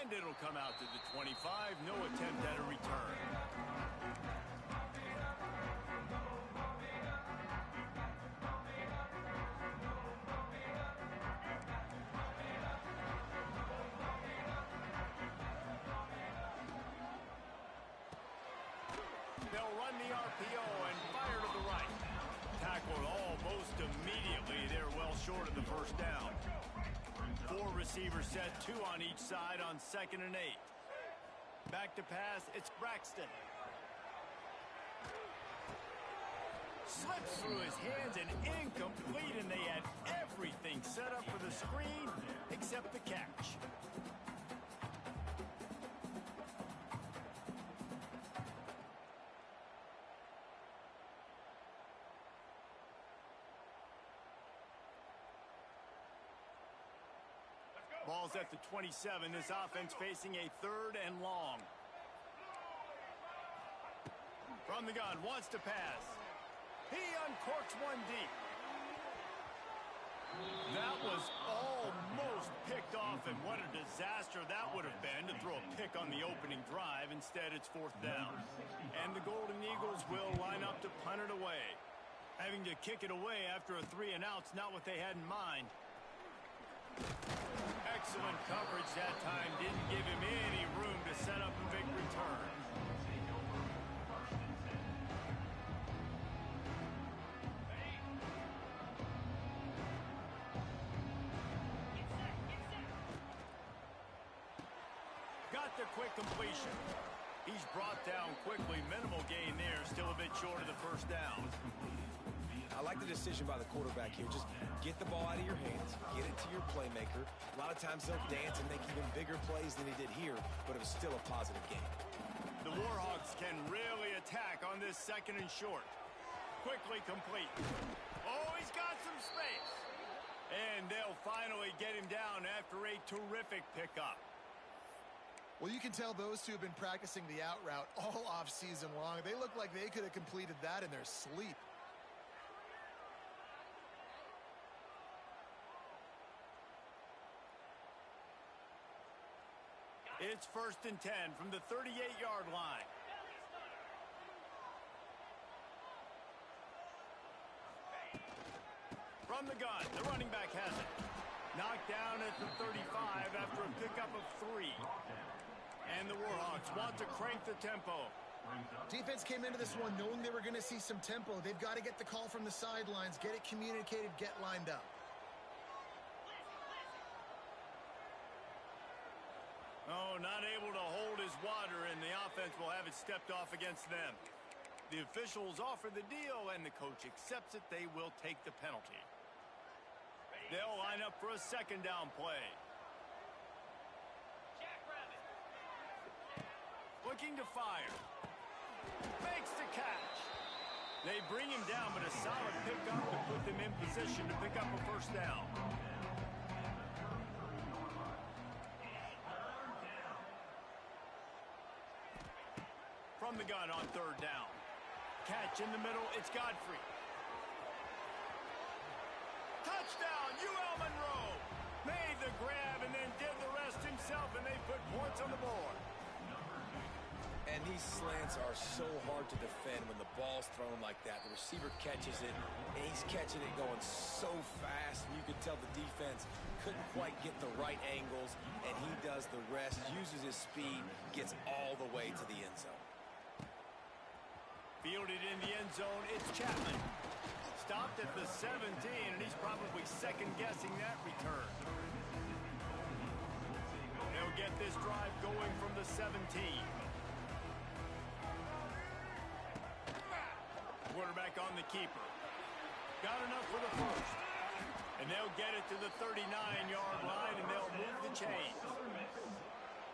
And it'll come out to the 25. No attempt at a return. They'll run the RPO and fire to the right. Tackled almost immediately. They're well short of the first down. 4 receivers set, 2 on each side on 2nd and 8. Back to pass, it's Braxton. Slips through his hands and incomplete, and they had everything set up for the screen except the catch. Ball's at the 27. This offense facing a 3rd and long. From the gun, wants to pass. He uncorks one deep. That was almost picked off, and what a disaster that would have been to throw a pick on the opening drive. Instead, it's 4th down. And the Golden Eagles will line up to punt it away. Having to kick it away after a 3-and-out's not what they had in mind. Excellent coverage that time. Didn't give him any room to set up a big return. Got the quick completion. He's brought down quickly. Minimal gain there. Still a bit short of the first down. I like the decision by the quarterback here. Just get the ball out of your hands, get it to your playmaker. A lot of times they'll dance and make even bigger plays than he did here, but it was still a positive game. The Warhawks can really attack on this 2nd and short. Quickly complete. Oh, he's got some space. And they'll finally get him down after a terrific pickup. Well, you can tell those two have been practicing the out route all off season long. They look like they could have completed that in their sleep. It's 1st and 10 from the 38-yard line. From the gun, the running back has it. Knocked down at the 35 after a pickup of 3. And the Warhawks want to crank the tempo. Defense came into this one knowing they were going to see some tempo. They've got to get the call from the sidelines, get it communicated, get lined up. Oh, not able to hold his water, and the offense will have it stepped off against them. The officials offer the deal, and the coach accepts it. They will take the penalty. They'll line up for a 2nd down play. Looking to fire. Makes the catch. They bring him down, but a solid pickup to put them in position to pick up a 1st down. From the gun on 3rd down. Catch in the middle, it's Godfrey. Touchdown, UL Monroe! Made the grab and then did the rest himself, and they put points on the board. And these slants are so hard to defend when the ball's thrown like that. The receiver catches it, and he's catching it going so fast. You could tell the defense couldn't quite get the right angles, and he does the rest, uses his speed, gets all the way to the end zone. Fielded in the end zone, it's Chapman. Stopped at the 17, and he's probably second-guessing that return. They'll get this drive going from the 17. Quarterback on the keeper. Got enough for the 1st. And they'll get it to the 39-yard line, and they'll move the chains.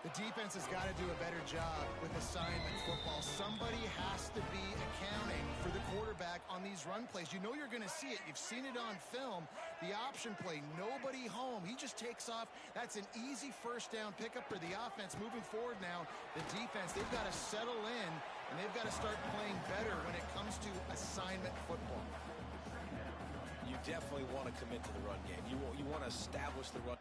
The defense has got to do a better job with assignment football. Somebody has to be accounting for the quarterback on these run plays. You know you're going to see it. You've seen it on film. The option play, nobody home. He just takes off. That's an easy 1st down pickup for the offense. Moving forward now, the defense, they've got to settle in, and they've got to start playing better when it comes to assignment football. You definitely want to commit to the run game. You want to establish the run.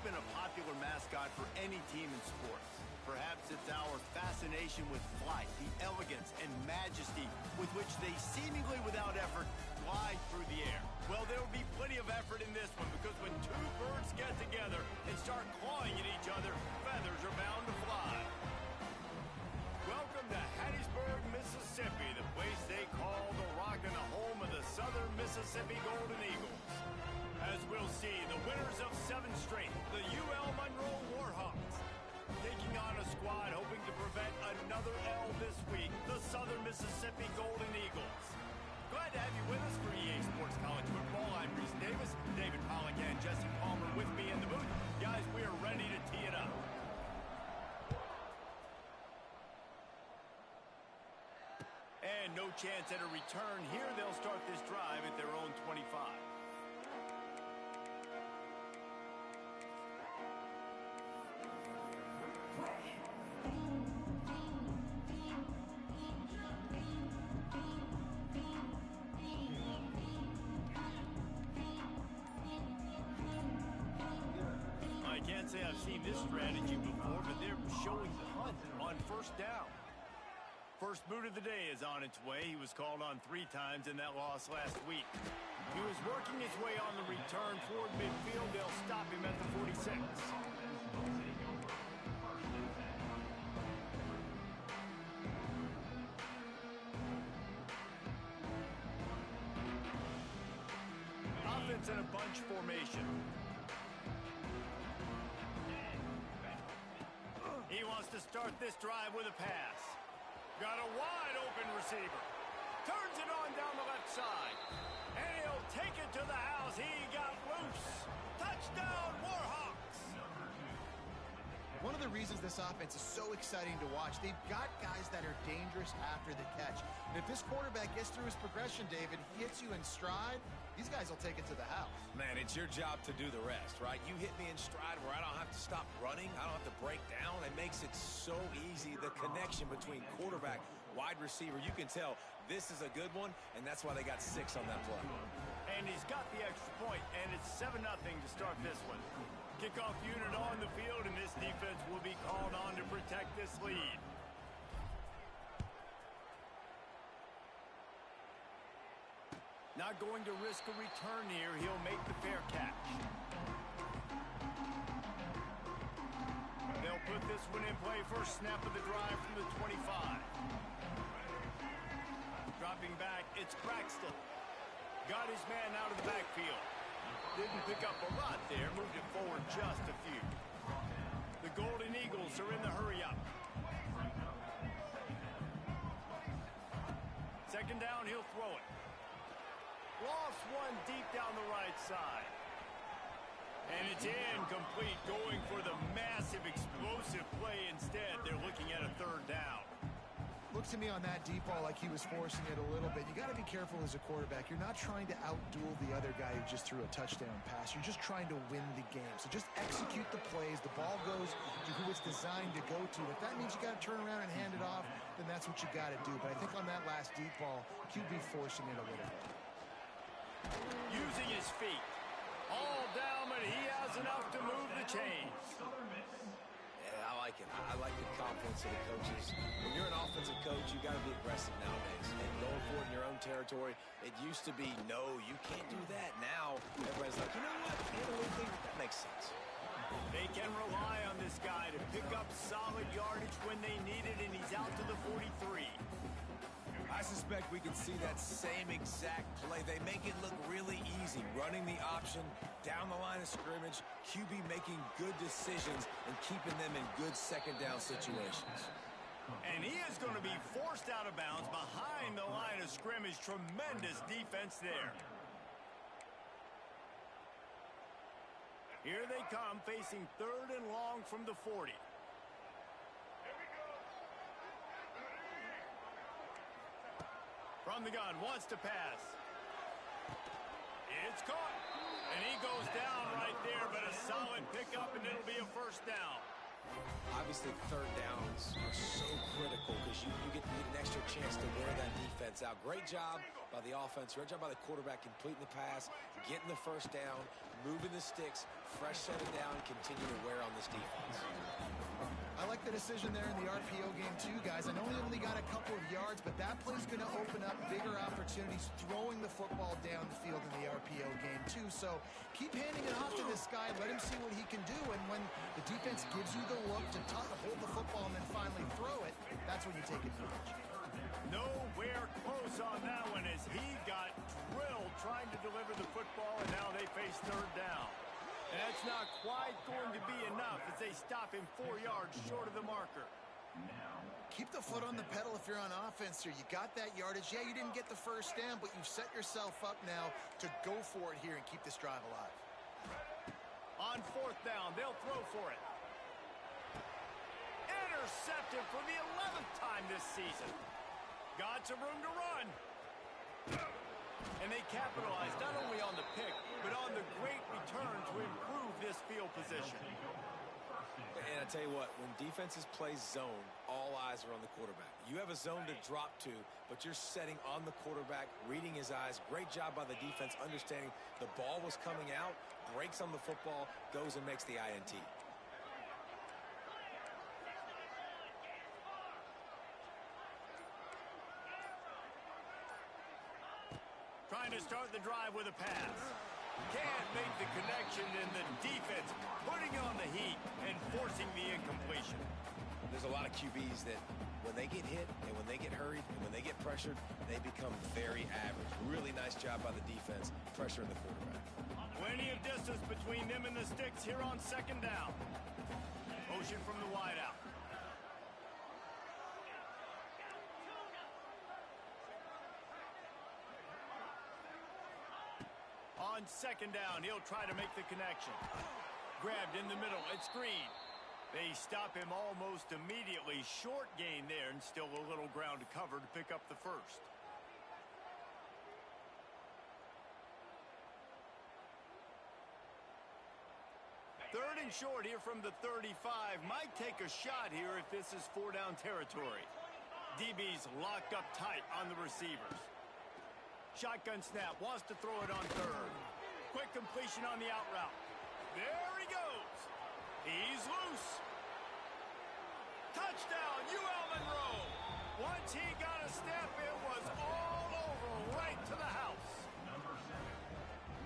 been a popular mascot for any team in sports. Perhaps it's our fascination with flight, the elegance and majesty with which they seemingly without effort glide through the air. Well, there will be plenty of effort in this one because when two birds get together and start clawing at each other, feathers are bound to fly. Welcome to Hattiesburg, Mississippi, the place they call the Rock and the home of the Southern Mississippi Golden Eagles. As we'll see, the winners of 7 straight, the UL Monroe Warhawks, taking on a squad hoping to prevent another L this week, the Southern Mississippi Golden Eagles. Glad to have you with us for EA Sports College Football. I'm Reese Davis, David Pollack and Jesse Palmer with me in the booth. Guys, we are ready to tee it up. And no chance at a return here. They'll start this drive at their own 25. I can't say I've seen this strategy before, but they're showing the hunt on first down. First boot of the day is on its way. He was called on 3 times in that loss last week. He was working his way on the return toward midfield. They'll stop him at the 46. Offense in a bunch formation. He wants to start this drive with a pass. Got a wide-open receiver. Turns it on down the left side. And he'll take it to the house. He got loose. Touchdown, Warhawks! One of the reasons this offense is so exciting to watch, they've got guys that are dangerous after the catch. And if this quarterback gets through his progression, David, he hits you in stride, these guys will take it to the house. Man, it's your job to do the rest, right? You hit me in stride where I don't have to stop running. I don't have to break down. It makes it so easy. The connection between quarterback, wide receiver, you can tell this is a good one, and that's why they got 6 on that play. And he's got the extra point, and it's 7-0 to start this one. Kickoff unit on the field, and this defense will be called on to protect this lead. Not going to risk a return here. He'll make the fair catch. They'll put this one in play. First snap of the drive from the 25. Dropping back, it's Braxton. Got his man out of the backfield. Didn't pick up a lot there. Moved it forward just a few. The Golden Eagles are in the hurry-up. Second down, he'll throw it. Lost one deep down the right side. And it's incomplete, going for the massive explosive play instead. They're looking at a 3rd down. Looks to me on that deep ball like he was forcing it a little bit. You got to be careful as a quarterback. You're not trying to outduel the other guy who just threw a touchdown pass. You're just trying to win the game. So just execute the plays. The ball goes to who it's designed to go to. If that means you got to turn around and hand it off, then that's what you got to do. But I think on that last deep ball, QB forcing it a little bit. Using his feet. All down, but he has enough to move the chains. Yeah, I like it. I like the confidence of the coaches. When you're an offensive coach, you got to be aggressive nowadays. And going for it in your own territory, it used to be, no, you can't do that. Now, everybody's like, you know what? Analytically, that makes sense. They can rely on this guy to pick up solid yardage when they need it, and he's out to the 43. I suspect we can see that same exact play. They make it look really easy, running the option down the line of scrimmage, QB making good decisions and keeping them in good second down situations. And he is going to be forced out of bounds behind the line of scrimmage. Tremendous defense there. Here they come, facing 3rd and long from the 40. From the gun, wants to pass. It's caught. And he goes down right there, but a solid pickup, and it'll be a 1st down. Obviously, third downs are so critical because you get an extra chance to wear that defense out. Great job by the offense. Great job by the quarterback completing the pass, getting the first down, moving the sticks, fresh set of down, continue to wear on this defense. I like the decision there in the RPO game too, guys. I know he only got a couple of yards, but that play's going to open up bigger opportunities throwing the football down the field in the RPO game too. So keep handing it off to this guy. Let him see what he can do. And when the defense gives you the look to hold the football and then finally throw it, that's when you take advantage. Nowhere close on that one as he got drilled trying to deliver the football, and now they face third down. And that's not quite going to be enough as they stop him 4 yards short of the marker. Keep the foot on the pedal if you're on offense here. You got that yardage. Yeah, you didn't get the first down, but you've set yourself up now to go for it here and keep this drive alive. On fourth down, they'll throw for it. Intercepted for the 11th time this season. Got some room to run. And they capitalized not only on the pick, but on the great return to improve this field position. And I tell you what, when defenses play zone, all eyes are on the quarterback. You have a zone to drop to, but you're setting on the quarterback, reading his eyes. Great job by the defense, understanding the ball was coming out, breaks on the football, goes and makes the INT. Trying to start the drive with a pass. Can't make the connection, and the defense putting on the heat and forcing the incompletion. There's a lot of QBs that when they get hit and when they get hurried and when they get pressured, they become very average. Really nice job by the defense, pressuring the quarterback. Plenty of distance between them and the sticks here on second down. Motion from the wideout. On second down, he'll try to make the connection. Grabbed in the middle, it's Green. They stop him almost immediately. Short gain there, and still a little ground to cover to pick up the first. Third and short here from the 35. Might take a shot here if this is 4-down territory. DB's locked up tight on the receivers. Shotgun snap, wants to throw it on third. Quick completion on the out route. There he goes. He's loose. Touchdown, UL Monroe. Once he got a step, it was all over, right to the house.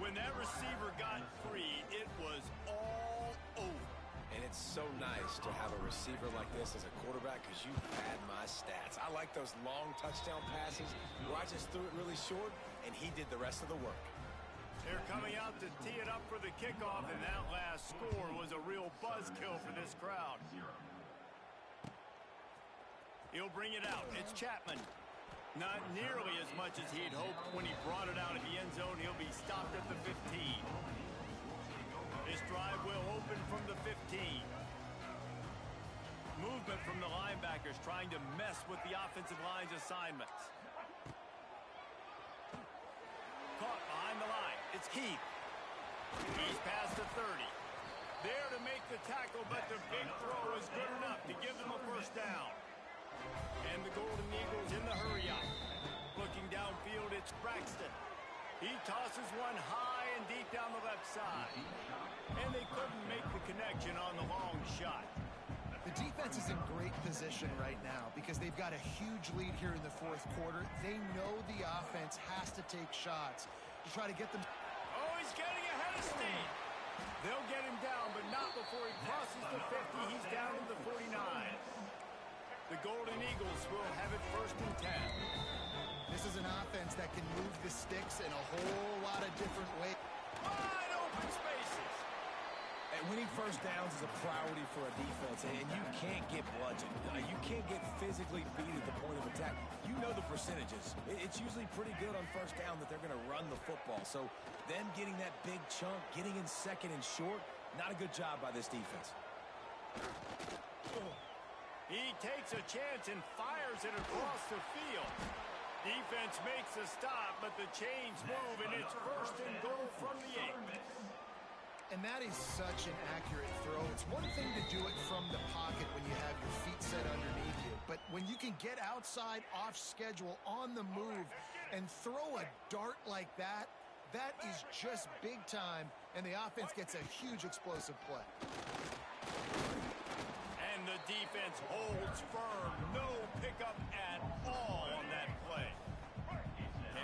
When that receiver got free, it was all over. And it's so nice to have a receiver like this as a quarterback because you pad my stats. I like those long touchdown passes where I just threw it really short and he did the rest of the work. They're coming out to tee it up for the kickoff, and that last score was a real buzzkill for this crowd. He'll bring it out. It's Chapman. Not nearly as much as he'd hoped when he brought it out of the end zone. He'll be stopped at the 15. This drive will open from the 15. Movement from the linebackers trying to mess with the offensive line's assignments. Caught behind the line. It's Keith. He's past the 30. There to make the tackle, but the big throw is good enough to give them a first down. And the Golden Eagles in the hurry-up. Looking downfield, it's Braxton. He tosses one high and deep down the left side. And they couldn't make the connection on the long shot. The defense is in great position right now because they've got a huge lead here in the fourth quarter. They know the offense has to take shots to try to get them. Oh, he's getting ahead of steam. They'll get him down, but not before he crosses the 50. He's down to the 49. The Golden Eagles will have it first and 10. This is an offense that can move the sticks in a whole lot of different ways. Wide open spaces. And winning first downs is a priority for a defense, and you can't get bludgeoned. You can't get physically beat at the point of attack. You know the percentages. It's usually pretty good on first down that they're going to run the football. So them getting that big chunk, getting in second and short, not a good job by this defense. He takes a chance and fires it across the field. Defense makes a stop, but the chains move, and it's first and goal from the 8. And that is such an accurate throw. It's one thing to do it from the pocket when you have your feet set underneath you, but when you can get outside, off schedule, on the move, and throw a dart like that, that is just big time, and the offense gets a huge explosive play. And the defense holds firm. No pickup at all on that play.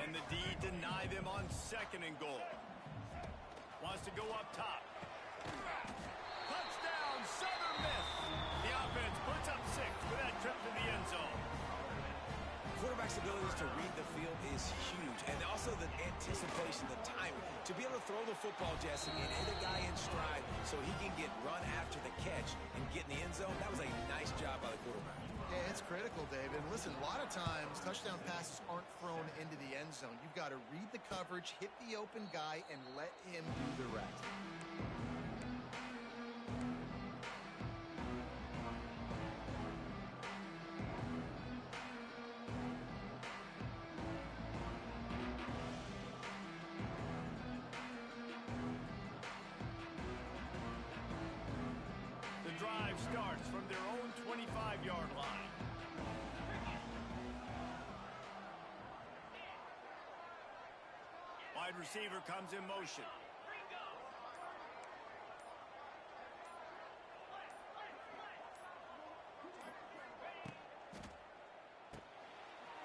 And the D deny them on 2nd and goal. Wants to go up top. Touchdown, Southern Miss. The offense puts up 6 for that trip to the end zone. Quarterback's abilities to read the field is huge, and also the anticipation, the timing. To be able to throw the football, Jesse, and hit a guy in stride so he can get run after the catch and get in the end zone, that was a nice job by the quarterback. Yeah, it's critical, David. And listen, a lot of times touchdown passes aren't thrown into the end zone. You've got to read the coverage, hit the open guy, and let him do the rest. The drive starts from their own 25-yard line. Wide receiver comes in motion.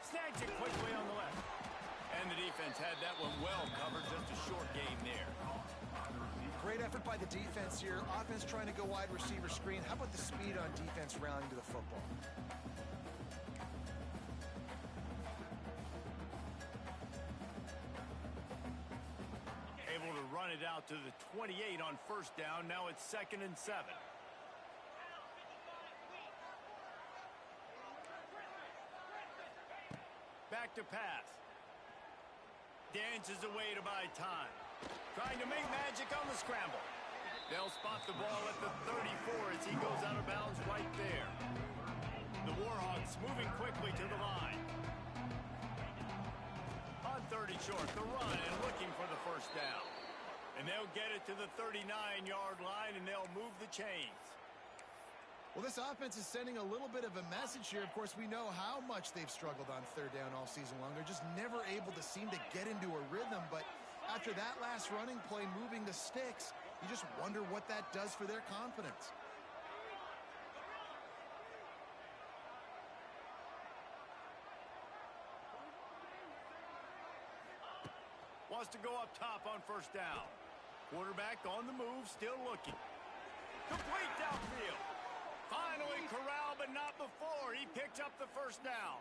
Snags it quickly on the left. And the defense had that one well covered. Just a short gain there. Great effort by the defense here. Offense trying to go wide receiver screen. How about the speed on defense rounding to the football? Able to run it out to the 28 on 1st down. Now it's 2nd and 7. Back to pass. Dances away to buy time. Trying to make magic on the scramble. They'll spot the ball at the 34 as he goes out of bounds right there. The Warhawks moving quickly to the line. On 30 short, the run and looking for the 1st down. And they'll get it to the 39-yard line and they'll move the chains. Well, this offense is sending a little bit of a message here. Of course, we know how much they've struggled on 3rd down all season long. They're just never able to seem to get into a rhythm. But after that last running play, moving the sticks, you just wonder what that does for their confidence. Wants to go up top on 1st down. Quarterback on the move, still looking. Complete downfield. Finally corralled, but not before. He picked up the 1st down.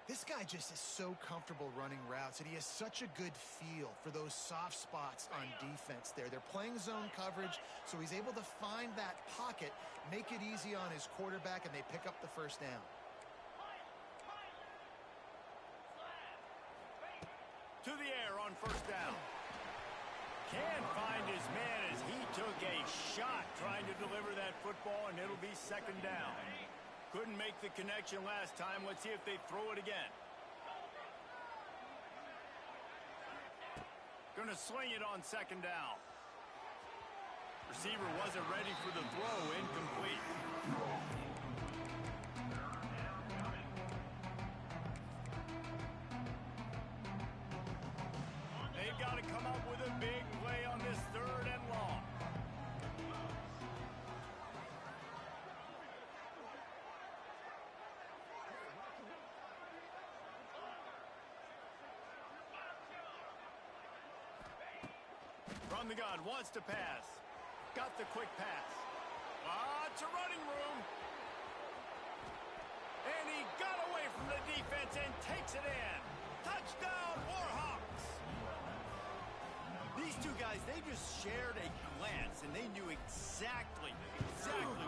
This guy just is so comfortable running routes, and he has such a good feel for those soft spots on defense there. They're playing zone coverage, so he's able to find that pocket, make it easy on his quarterback, and they pick up the 1st down. To the air on 1st down. Can't find his man as he took a shot trying to deliver that football, and it'll be 2nd down. Couldn't make the connection last time. Let's see if they throw it again. Gonna sling it on 2nd down. Receiver wasn't ready for the throw. Incomplete. They've got to come up with a big play on this 3rd and long. From the gun, wants to pass. Got the quick pass. It's a running room. And he got away from the defense and takes it in. Touchdown, Warhawks. These two guys, they just shared a glance, and they knew exactly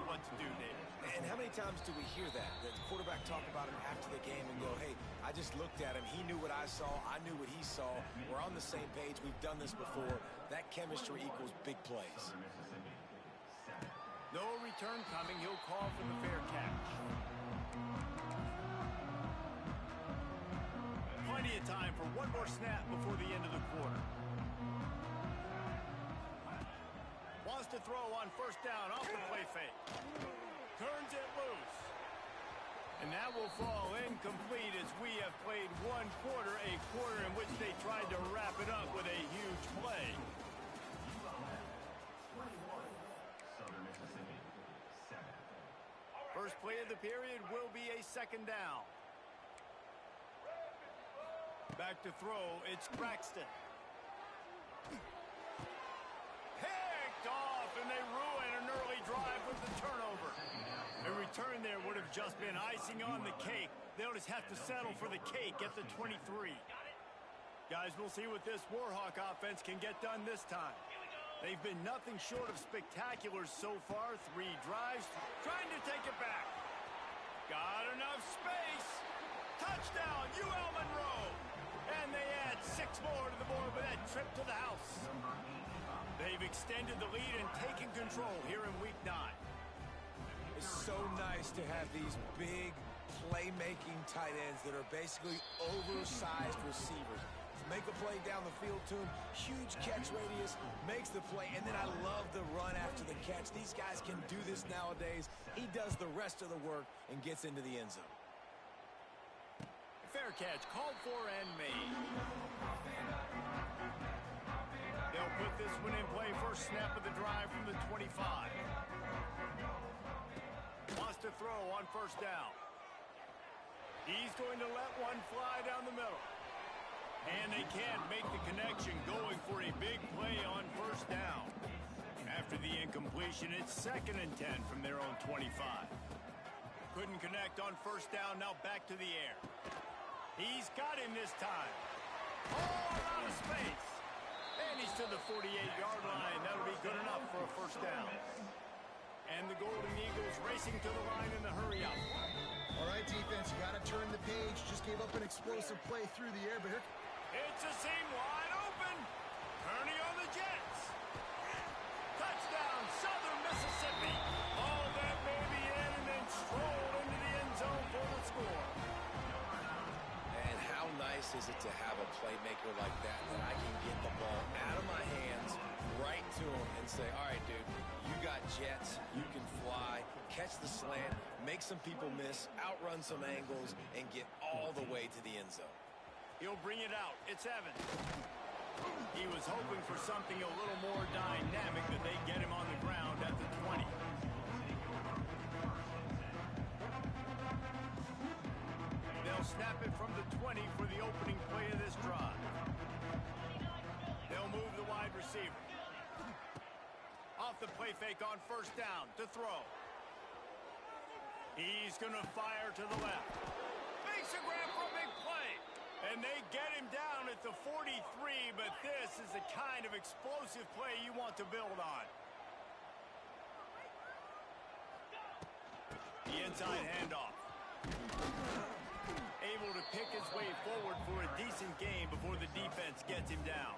what to do there. And how many times do we hear that? The quarterback talk about him after the game and go, hey, I just looked at him. He knew what I saw. I knew what he saw. We're on the same page. We've done this before. That chemistry equals big plays. No return coming. He'll call for the fair catch. Plenty of time for one more snap before the end of the quarter. throw on first down off the play fake. Turns it loose. And that will fall incomplete as we have played one quarter, a quarter in which they tried to wrap it up with a huge play. First play of the period will be a second down. Back to throw, it's Braxton. Picked off, and they ruin an early drive with the turnover. A return there would have just been icing on the cake. They'll just have to settle for the cake at the 23. Guys, we'll see what this Warhawk offense can get done this time. They've been nothing short of spectacular so far. 3 drives, trying to take it back. Got enough space. Touchdown, UL Monroe. And they add 6 more to the board with that trip to the house. They've extended the lead and taken control here in Week 9. It's so nice to have these big playmaking tight ends that are basically oversized receivers. Make a play down the field to him, huge catch radius, makes the play, and then I love the run after the catch. These guys can do this nowadays. He does the rest of the work and gets into the end zone. Fair catch, called for and made. They'll put this one in play. First snap of the drive from the 25. Wants to throw on first down. He's going to let one fly down the middle. And they can't make the connection, going for a big play on first down. After the incompletion, it's 2nd and 10 from their own 25. Couldn't connect on first down, now back to the air. He's got him this time. Oh, out of space. And he's to the 48-yard line. That'll be good enough for a first down. And the Golden Eagles racing to the line in the hurry up. All right, defense, you got to turn the page. Just gave up an explosive play through the air, but here... It's a seam wide open. Turning on the Jets. Touchdown, Southern Mississippi. All that baby in and then strolled into the end zone for the score. And how nice is it to have a playmaker like that I can get the ball out of my hands right to him and say, all right, dude, you got jets, you can fly, catch the slant, make some people miss, outrun some angles, and get all the way to the end zone. He'll bring it out. It's Evans. He was hoping for something a little more dynamic, that they get him on the ground at the 20. They'll snap it from the 20 for the opening play of this drive. They'll move the wide receiver. Off the play fake on first down to throw. He's going to fire to the left. Makes a grab for a big play. And they get him down at the 43, but this is the kind of explosive play you want to build on. The inside handoff. Able to pick his way forward for a decent gain before the defense gets him down.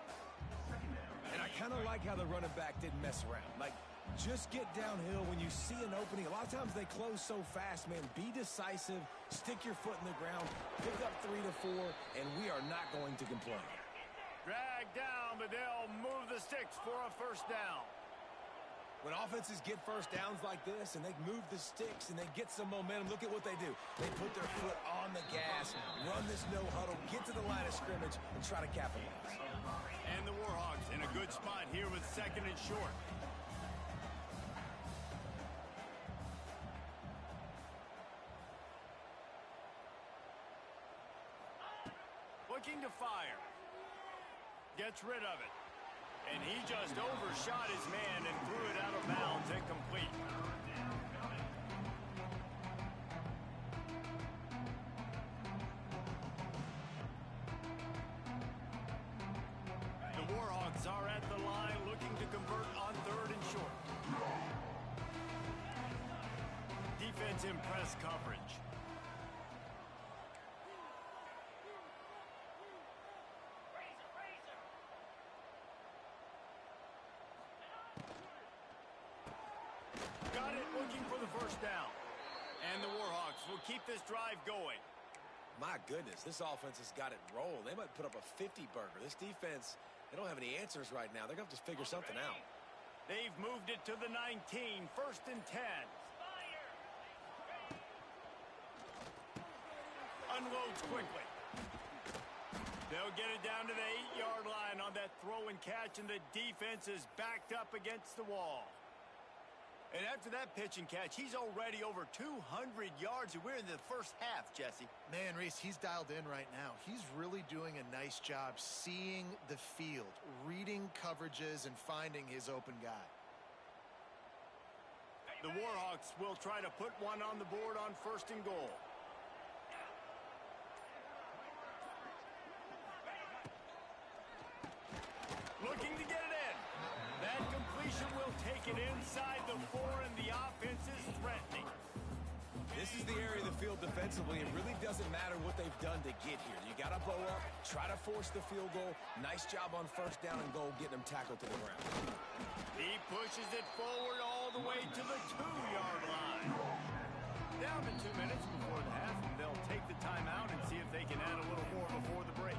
And I kind of like how the running back didn't mess around. Like, just get downhill when you see an opening. A lot of times they close so fast, man. Be decisive, stick your foot in the ground, pick up 3 to 4, and we are not going to complain. Drag down, but they'll move the sticks for a first down. When offenses get first downs like this and they move the sticks and they get some momentum, look at what they do. They put their foot on the gas, run this no huddle, get to the line of scrimmage, and try to capitalize. And the Warhawks in a good spot here with 2nd and short. Looking to fire. Gets rid of it. And he just overshot his man and threw it out of bounds, incomplete. The Warhawks are at the line looking to convert on 3rd and short. Defense in press coverage. Got it, looking for the first down. And the Warhawks will keep this drive going. My goodness, this offense has got it rolled. They might put up a 50-burger. This defense, they don't have any answers right now. They're going to have to figure something out. They've moved it to the 19, 1st and 10. Unloads quickly. They'll get it down to the 8-yard line on that throw and catch, and the defense is backed up against the wall. And after that pitch and catch, he's already over 200 yards, and we're in the first half, Jesse. Man, Reese, he's dialed in right now. He's really doing a nice job seeing the field, reading coverages, and finding his open guy. The Warhawks will try to put one on the board on 1st and goal. Looking to get it in. That completion will take it inside the 4, and the offense is threatening. This is the area of the field defensively. It really doesn't matter what they've done to get here. You got to bow up, try to force the field goal. Nice job on 1st down and goal, getting them tackled to the ground. He pushes it forward all the way to the 2-yard line. Down to 2 minutes before the half, and they'll take the timeout and see if they can add a little more before the break.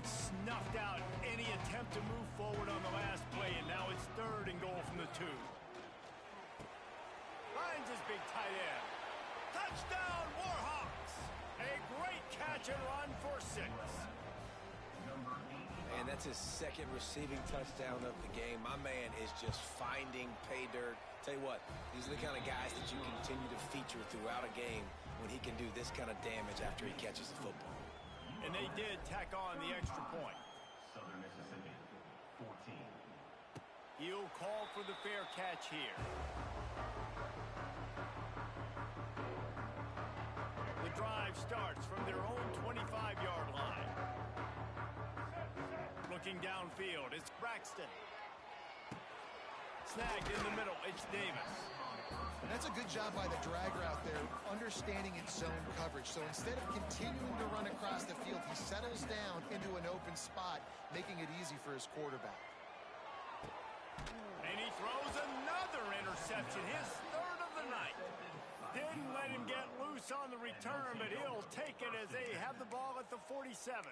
Snuffed out any attempt to move forward on the last play, and now it's 3rd and goal from the 2. Finds his big tight end. Touchdown, Warhawks! A great catch and run for 6. And that's his 2nd receiving touchdown of the game. My man is just finding pay dirt. Tell you what, these are the kind of guys that you continue to feature throughout a game when he can do this kind of damage after he catches the football. And they did tack on the extra point. Southern Mississippi, 14. He'll call for the fair catch here. The drive starts from their own 25-yard line. Looking downfield, it's Braxton. Snagged in the middle, it's Davis. And that's a good job by the drag route there, understanding its zone coverage. So instead of continuing to run across the field, he settles down into an open spot, making it easy for his quarterback. And he throws another interception, his 3rd of the night. Didn't let him get loose on the return, but he'll take it as they have the ball at the 47.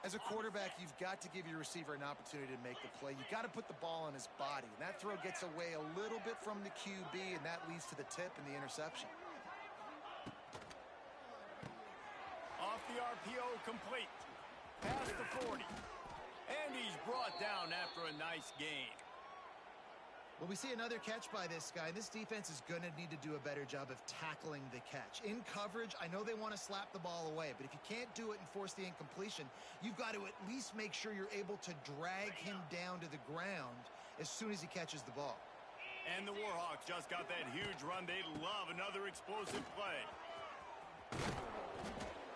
As a quarterback, you've got to give your receiver an opportunity to make the play. You've got to put the ball on his body. And that throw gets away a little bit from the QB, and that leads to the tip and the interception. Off the RPO, complete. Past the 40. And he's brought down after a nice gain. Well, we see another catch by this guy. This defense is going to need to do a better job of tackling the catch. In coverage, I know they want to slap the ball away, but if you can't do it and force the incompletion, you've got to at least make sure you're able to drag him down to the ground as soon as he catches the ball. And the Warhawks just got that huge run. They love another explosive play.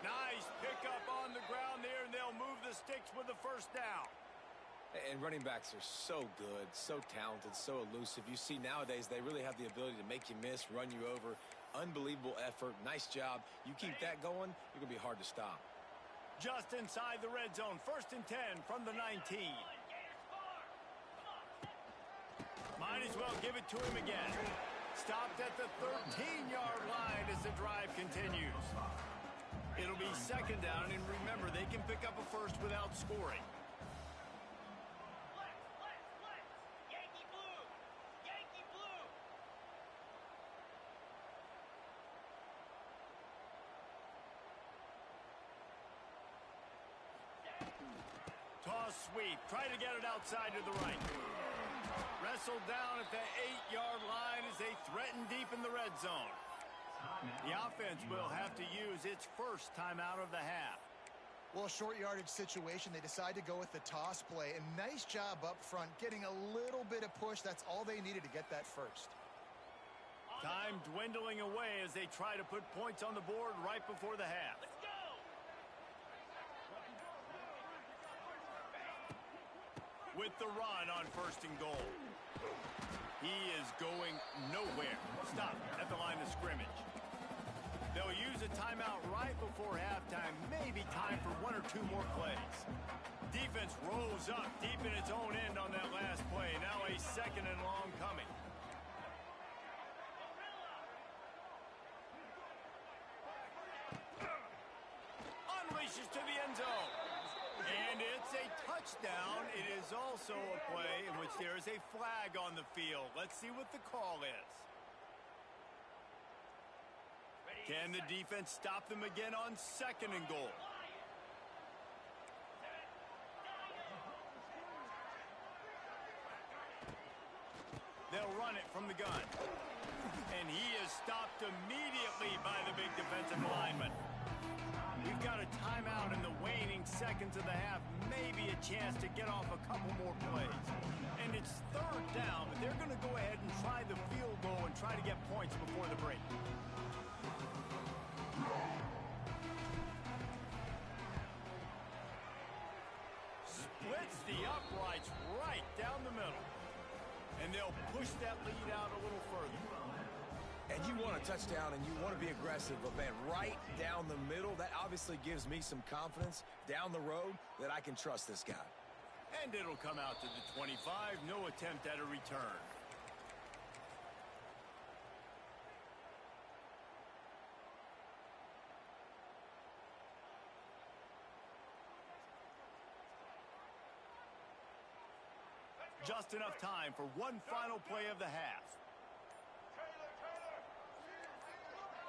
Nice pickup on the ground there, and they'll move the sticks with the 1st down. And running backs are so good, so talented, so elusive. You see nowadays they really have the ability to make you miss, run you over. Unbelievable effort. Nice job. You keep that going, you're going to be hard to stop. Just inside the red zone. 1st and 10 from the 19. Might as well give it to him again. Stopped at the 13-yard line as the drive continues. It'll be 2nd down, and remember, they can pick up a 1st without scoring. Toss sweep. Try to get it outside to the right. Wrestled down at the 8-yard line as they threaten deep in the red zone. The offense will have to use its 1st timeout of the half. Well, a short yardage situation, they decide to go with the toss play. And nice job up front, getting a little bit of push. That's all they needed to get that 1st. Time dwindling away as they try to put points on the board right before the half. With the run on 1st and goal. He is going nowhere. Stop at the line of scrimmage. They'll use a timeout right before halftime. Maybe time for 1 or 2 more plays. Defense rolls goes up deep in its own end on that last play. Now a second and long coming. Unleashes to the end zone. And it's a touchdown. It is also a play in which there is a flag on the field. Let's see what the call is. Can the defense stop them again on second and goal? They'll run it from the gun. And he is stopped immediately by the big defensive lineman. We've got a timeout in the waning seconds of the half. Maybe a chance to get off a couple more plays. And it's third down, but they're going to go ahead and try the field goal and try to get points before the break. Splits the uprights right down the middle. And they'll push that lead out a little further. And you want a touchdown and you want to be aggressive, but man, right down the middle, that obviously gives me some confidence down the road that I can trust this guy. And it'll come out to the 25. No attempt at a return. Just enough time for one final play of the half.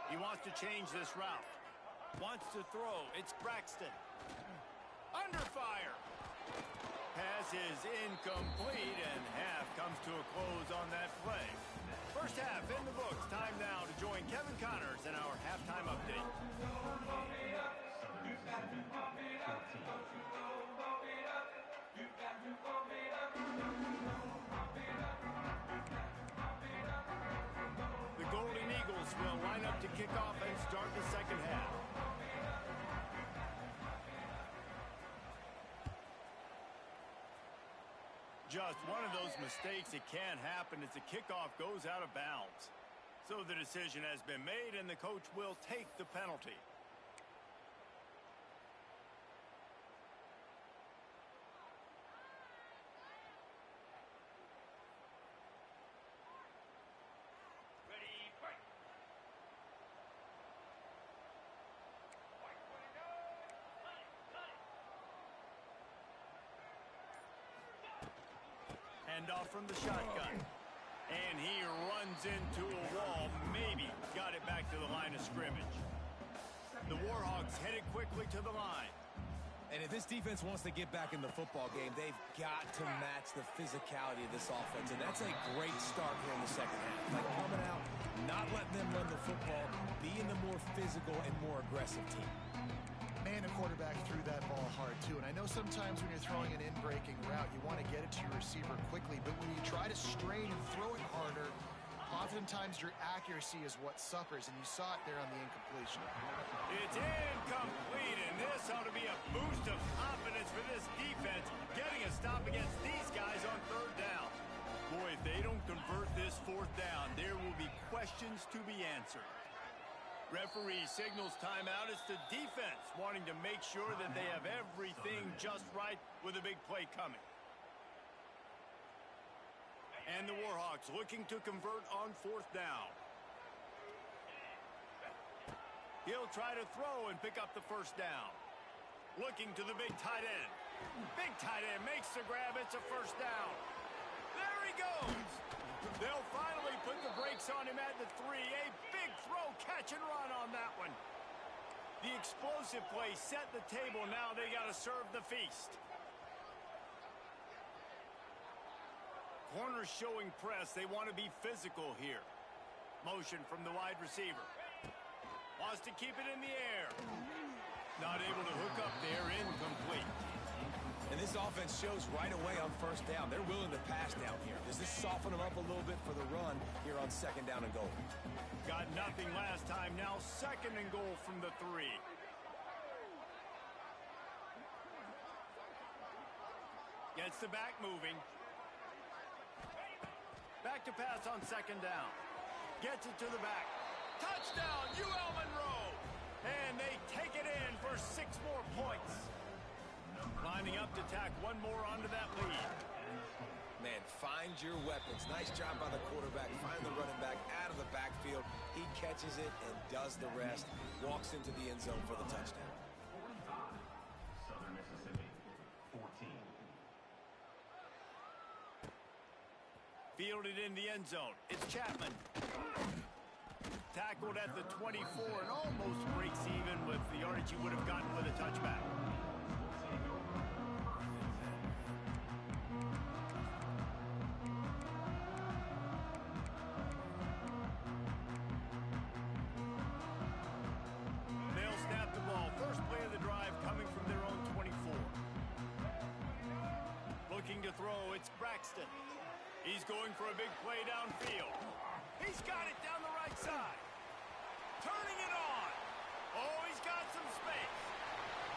He wants to change this route. Wants to throw. It's Braxton. Under fire. Pass is incomplete, and half comes to a close on that play. First half in the books. Time now to join Kevin Connors in our halftime update. The Golden Eagles will line up to kick off and start the second half. Just one of those mistakes that can happen as the kickoff goes out of bounds. So the decision has been made, and the coach will take the penalty. Handoff from the shotgun. And he runs into a wall. Maybe got it back to the line of scrimmage. The Warhawks headed quickly to the line. And if this defense wants to get back in the football game, they've got to match the physicality of this offense. And that's a great start here in the second half. Like coming out, not letting them run the football, being the more physical and more aggressive team. Man, the quarterback threw that ball hard, too. And I know sometimes when you're throwing an in-breaking route, you want to get it to your receiver quickly. But when you try to strain and throw it harder, oftentimes your accuracy is what suffers. And you saw it there on the incompletion. It's incomplete, and this ought to be a boost of confidence for this defense, getting a stop against these guys on third down. Boy, if they don't convert this fourth down, there will be questions to be answered. Referee signals timeout. It's the defense wanting to make sure that they have everything just right with a big play coming. And the Warhawks looking to convert on fourth down. He'll try to throw and pick up the first down. Looking to the big tight end. Big tight end makes the grab. It's a first down. There he goes. They'll finally put the brakes on him at the 3. A big throw, catch and run on that one. The explosive play set the table. Now they got to serve the feast. Corners showing press. They want to be physical here. Motion from the wide receiver. Wants to keep it in the air. Not able to hook up there. Incomplete. And this offense shows right away on first down. They're willing to pass down here. Does this soften them up a little bit for the run here on second down and goal? Got nothing last time. Now second and goal from the 3. Gets the back moving. Back to pass on second down. Gets it to the back. Touchdown, UL Monroe! And they take it in for 6 more points. Lining up to tack one more onto that lead. Man, find your weapons. Nice job by the quarterback. Find the running back out of the backfield. He catches it and does the rest. Walks into the end zone for the touchdown. 45, Southern Mississippi, 14. Fielded in the end zone. It's Chapman. Tackled at the 24 and almost breaks even with the yardage he would have gotten with a touchback. They'll snap the ball. First play of the drive coming from their own 24. Looking to throw, it's Braxton. He's going for a big play downfield. He's got it down the right side. Turning it on. Oh, he's got some space.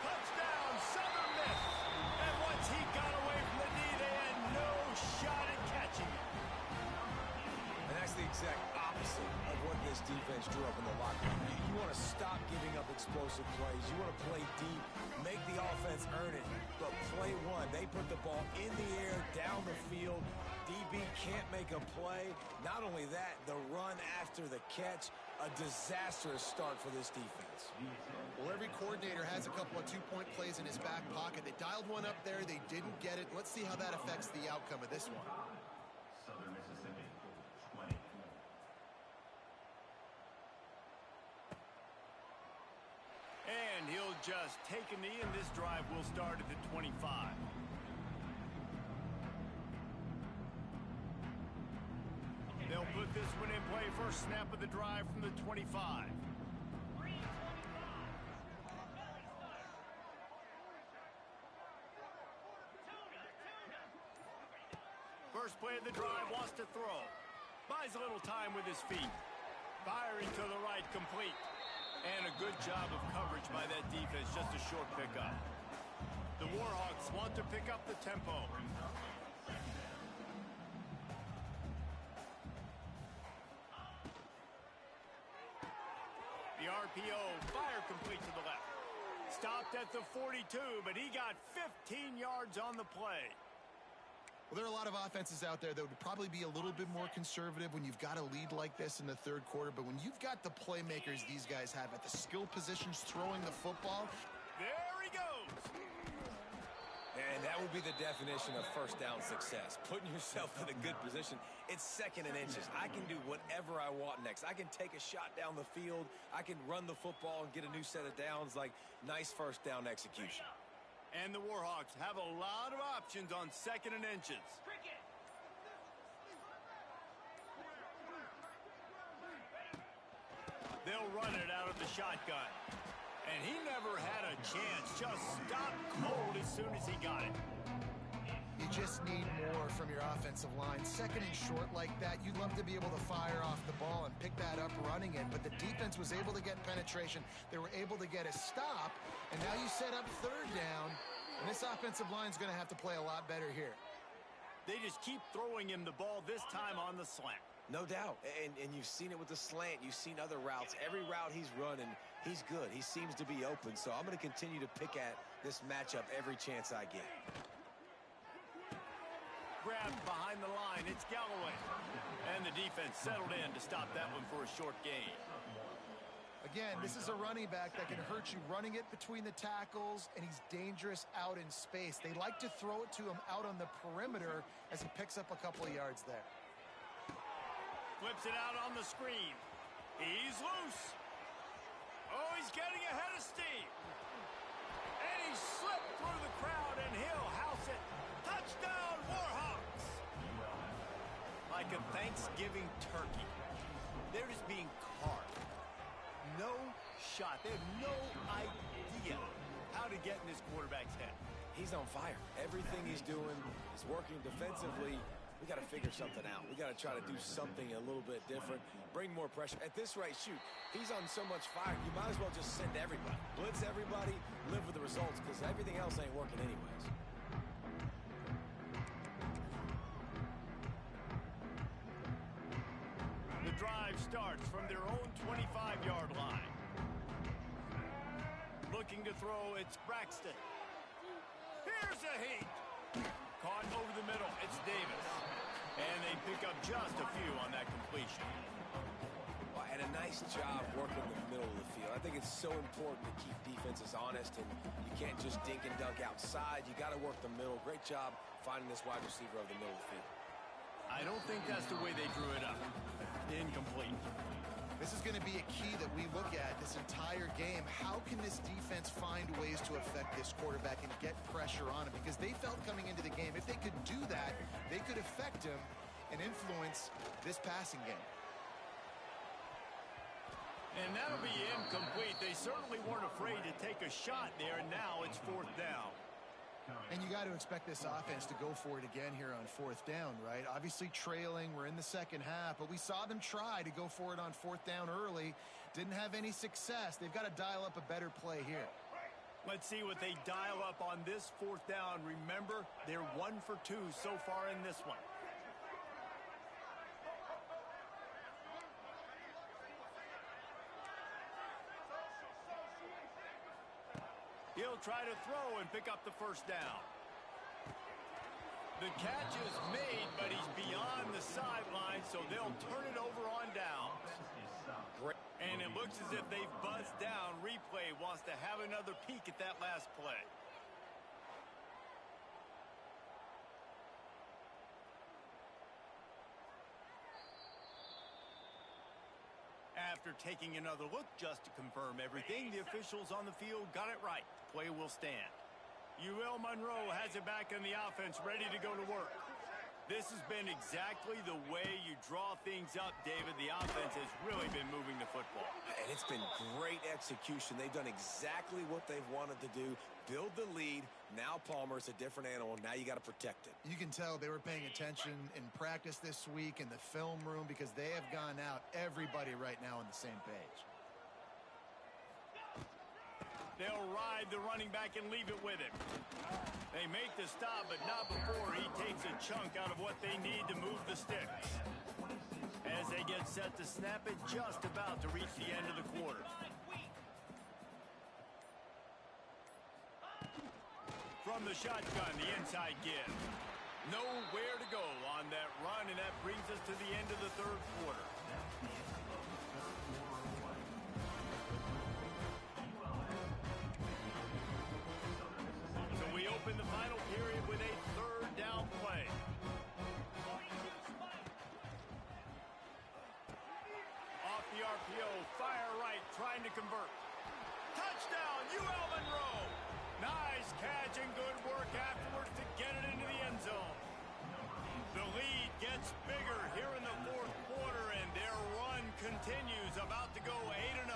Touchdown, Southern Miss. And once he got away from the knee, they had no shot at catching it. And that's the exact opposite of what this defense drew up in the locker room. You want to stop giving up explosive plays. You want to play deep, make the offense earn it. But play one, they put the ball in the air, down the field. DB can't make a play. Not only that, the run after the catch, a disastrous start for this defense. Well, every coordinator has a couple of two-point plays in his back pocket. They dialed one up there. They didn't get it. Let's see how that affects the outcome of this one. Southern Mississippi, 20. And he'll just take a knee, and this drive will start at the 25. They'll put this one in play. First snap of the drive from the 25. First play of the drive, wants to throw. Buys a little time with his feet. Firing to the right, complete. And a good job of coverage by that defense, just a short pickup. The Warhawks want to pick up the tempo. The RPO, fire complete to the left. Stopped at the 42, but he got 15 yards on the play. Well, there are a lot of offenses out there that would probably be a little bit more conservative when you've got a lead like this in the third quarter. But when you've got the playmakers these guys have at the skill positions throwing the football. There he goes. And that would be the definition of first down success. Putting yourself in a good position. It's second and inches. I can do whatever I want next. I can take a shot down the field. I can run the football and get a new set of downs. Like, nice first down execution. And the Warhawks have a lot of options on second and inches. They'll run it out of the shotgun. And he never had a chance. Just stopped cold as soon as he got it. You just need more from your offensive line. Second and short like that, you'd love to be able to fire off the ball and pick that up running it. But the defense was able to get penetration. They were able to get a stop. And now you set up third down. And this offensive line is going to have to play a lot better here. They just keep throwing him the ball, this time on the slant. No doubt. And you've seen it with the slant. You've seen other routes. Every route he's running, he's good. He seems to be open. So I'm going to continue to pick at this matchup every chance I get. Grabbed behind the line. It's Galloway. And the defense settled in to stop that one for a short gain. Again, this is a running back that can hurt you running it between the tackles, and he's dangerous out in space. They like to throw it to him out on the perimeter as he picks up a couple of yards there. Flips it out on the screen. He's loose. Oh, he's getting ahead of steam. And he slipped through the crowd, and he'll house it. Touchdown, Warhawks. Like a Thanksgiving turkey. They're just being carved. No shot. They have no idea how to get in this quarterback's head. He's on fire. Everything he's doing is working defensively. We got to figure something out. We got to try to do something a little bit different. Bring more pressure. At this rate, shoot, he's on so much fire. You might as well just send everybody. Blitz everybody, live with the results, because everything else ain't working anyways. The drive starts from their own 25-yard line. Looking to throw, it's Braxton. Here a heat. Caught over the middle. It's Davis. And they pick up just a few on that completion. Well, and a nice job working the middle of the field. I think it's so important to keep defenses honest, and you can't just dink and dunk outside. You got to work the middle. Great job finding this wide receiver over the middle of the field. I don't think that's the way they drew it up. Incomplete. This is going to be a key that we look at this entire game. How can this defense find ways to affect this quarterback and get pressure on him? Because they felt coming into the game, if they could do that, they could affect him and influence this passing game. And that'll be incomplete. They certainly weren't afraid to take a shot there, and now it's 4th down. And you got to expect this offense to go for it again here on 4th down, right? Obviously trailing, we're in the second half, but we saw them try to go for it on 4th down early. Didn't have any success. They've got to dial up a better play here. Let's see what they dial up on this 4th down. Remember, they're 1 for 2 so far in this one. He'll try to throw and pick up the 1st down. The catch is made, but he's beyond the sideline, so they'll turn it over on downs. And it looks as if they've buzzed down. Replay wants to have another peek at that last play. After taking another look just to confirm everything, the officials on the field got it right. Play will stand. UL Monroe has it back in the offense, ready to go to work. This has been exactly the way you draw things up, David. The offense has really been moving the football. And it's been great execution. They've done exactly what they've wanted to do. Build the lead. Now Palmer's a different animal. Now you got to protect it. You can tell they were paying attention in practice this week in the film room because they have gone out, everybody right now on the same page. They'll ride the running back and leave it with him. They make the stop, but not before he takes a chunk out of what they need to move the sticks. As they get set to snap it, just about to reach the end of the quarter. From the shotgun, the inside give. Nowhere to go on that run, and that brings us to the end of the 3rd quarter. So we open the final period with a 3rd down play. Off the RPO, fire right, trying to convert. Touchdown, UL Monroe! Nice catch and good work afterwards to get it into the end zone. The lead gets bigger here in the 4th quarter, and their run continues, about to go 8-0.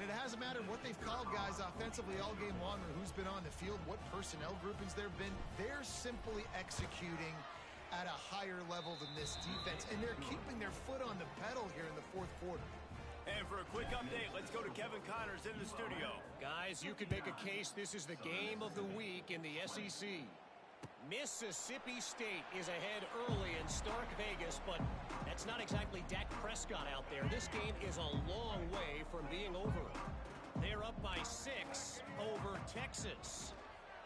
And it hasn't mattered what they've called guys offensively all game long or who's been on the field, what personnel groupings there have been. They're simply executing at a higher level than this defense, and they're keeping their foot on the pedal here in the 4th quarter. And for a quick update, let's go to Kevin Connors in the studio. Guys, you could make a case this is the game of the week in the SEC. Mississippi State is ahead early in Stark Vegas, but that's not exactly Dak Prescott out there. This game is a long way from being over. They're up by 6 over Texas.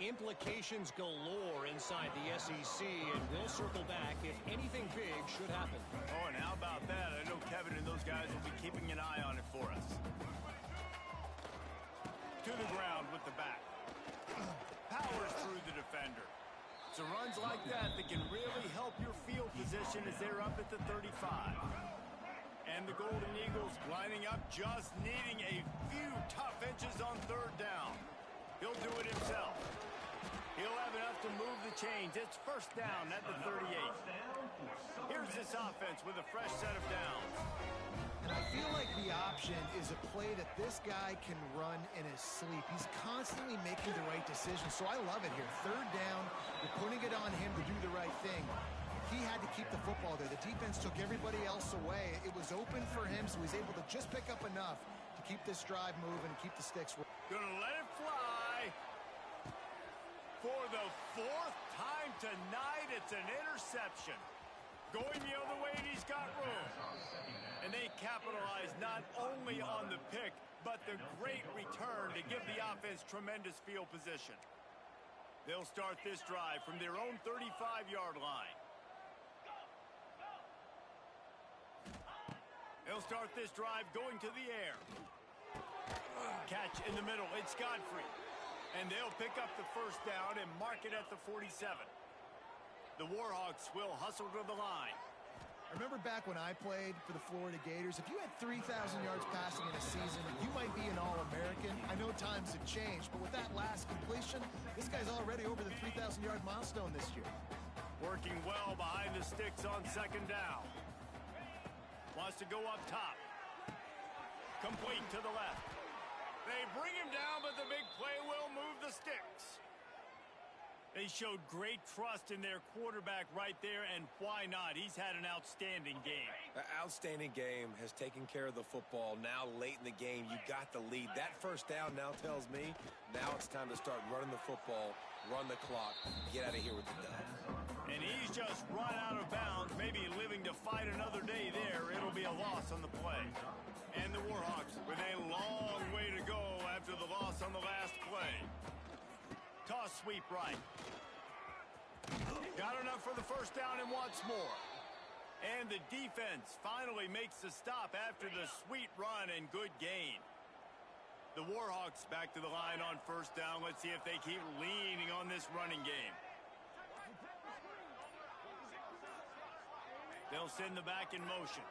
Implications galore inside the SEC, and we'll circle back if anything big should happen. Oh, and how about that? I know Kevin and those guys will be keeping an eye on it for us. To the ground with the back. Powers through the defender. So runs like that can really help your field position as they're up at the 35. And the Golden Eagles lining up, just needing a few tough inches on 3rd down. He'll do it himself. He'll have enough to move the chains. It's 1st down at the 38. Here's this offense with a fresh set of downs. And I feel like the option is a play that this guy can run in his sleep. He's constantly making the right decision, so I love it here. 3rd down, you're putting it on him to do the right thing. He had to keep the football there. The defense took everybody else away. It was open for him, so he's able to just pick up enough to keep this drive moving and keep the sticks rolling. Gonna let it fly. For the 4th time tonight, it's an interception. Going the other way, and he's got room. And they capitalize not only on the pick, but the great return to give the offense tremendous field position. They'll start this drive from their own 35-yard line. They'll start this drive going to the air. Catch in the middle. It's Godfrey. And they'll pick up the first down and mark it at the 47. The Warhawks will hustle to the line. I remember back when I played for the Florida Gators, if you had 3,000 yards passing in a season, you might be an All-American. I know times have changed, but with that last completion, this guy's already over the 3,000-yard milestone this year. Working well behind the sticks on second down. Wants to go up top. Complete to the left. They bring him down, but the big play will move the sticks. They showed great trust in their quarterback right there, and why not? He's had an outstanding game. An outstanding game, has taken care of the football. Now late in the game, you got the lead. That first down now tells me now it's time to start running the football, run the clock, get out of here with the dub. And he's just run out of bounds, maybe living to fight another day there. It'll be a loss on the play. And the Warhawks with a long way to go after the loss on the last play. Toss sweep right. Got enough for the first down and wants more. And the defense finally makes the stop after the sweet run and good gain. The Warhawks back to the line on first down. Let's see if they keep leaning on this running game. They'll send the back in motion.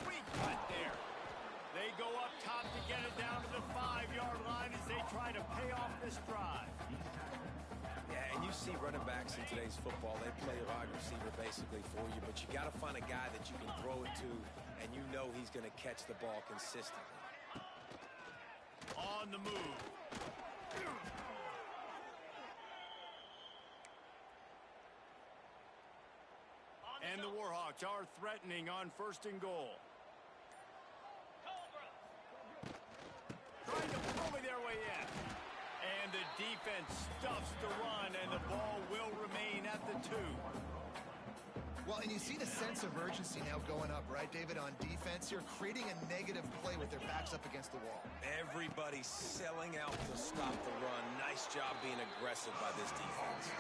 Sweet cut there. They go up top to get it down to the 5-yard line as they try to pay off this drive. Yeah, and you see running backs in today's football, they play wide receiver basically for you, but you got to find a guy that you can throw it to, and you know he's going to catch the ball consistently. On the move. And the Warhawks are threatening on first and goal. Trying to bully their way in. And the defense stuffs the run, and the ball will remain at the 2. Well, and you see the sense of urgency now going up, right, David, on defense here, creating a negative play with their backs up against the wall. Everybody's selling out to stop the run. Nice job being aggressive by this defense.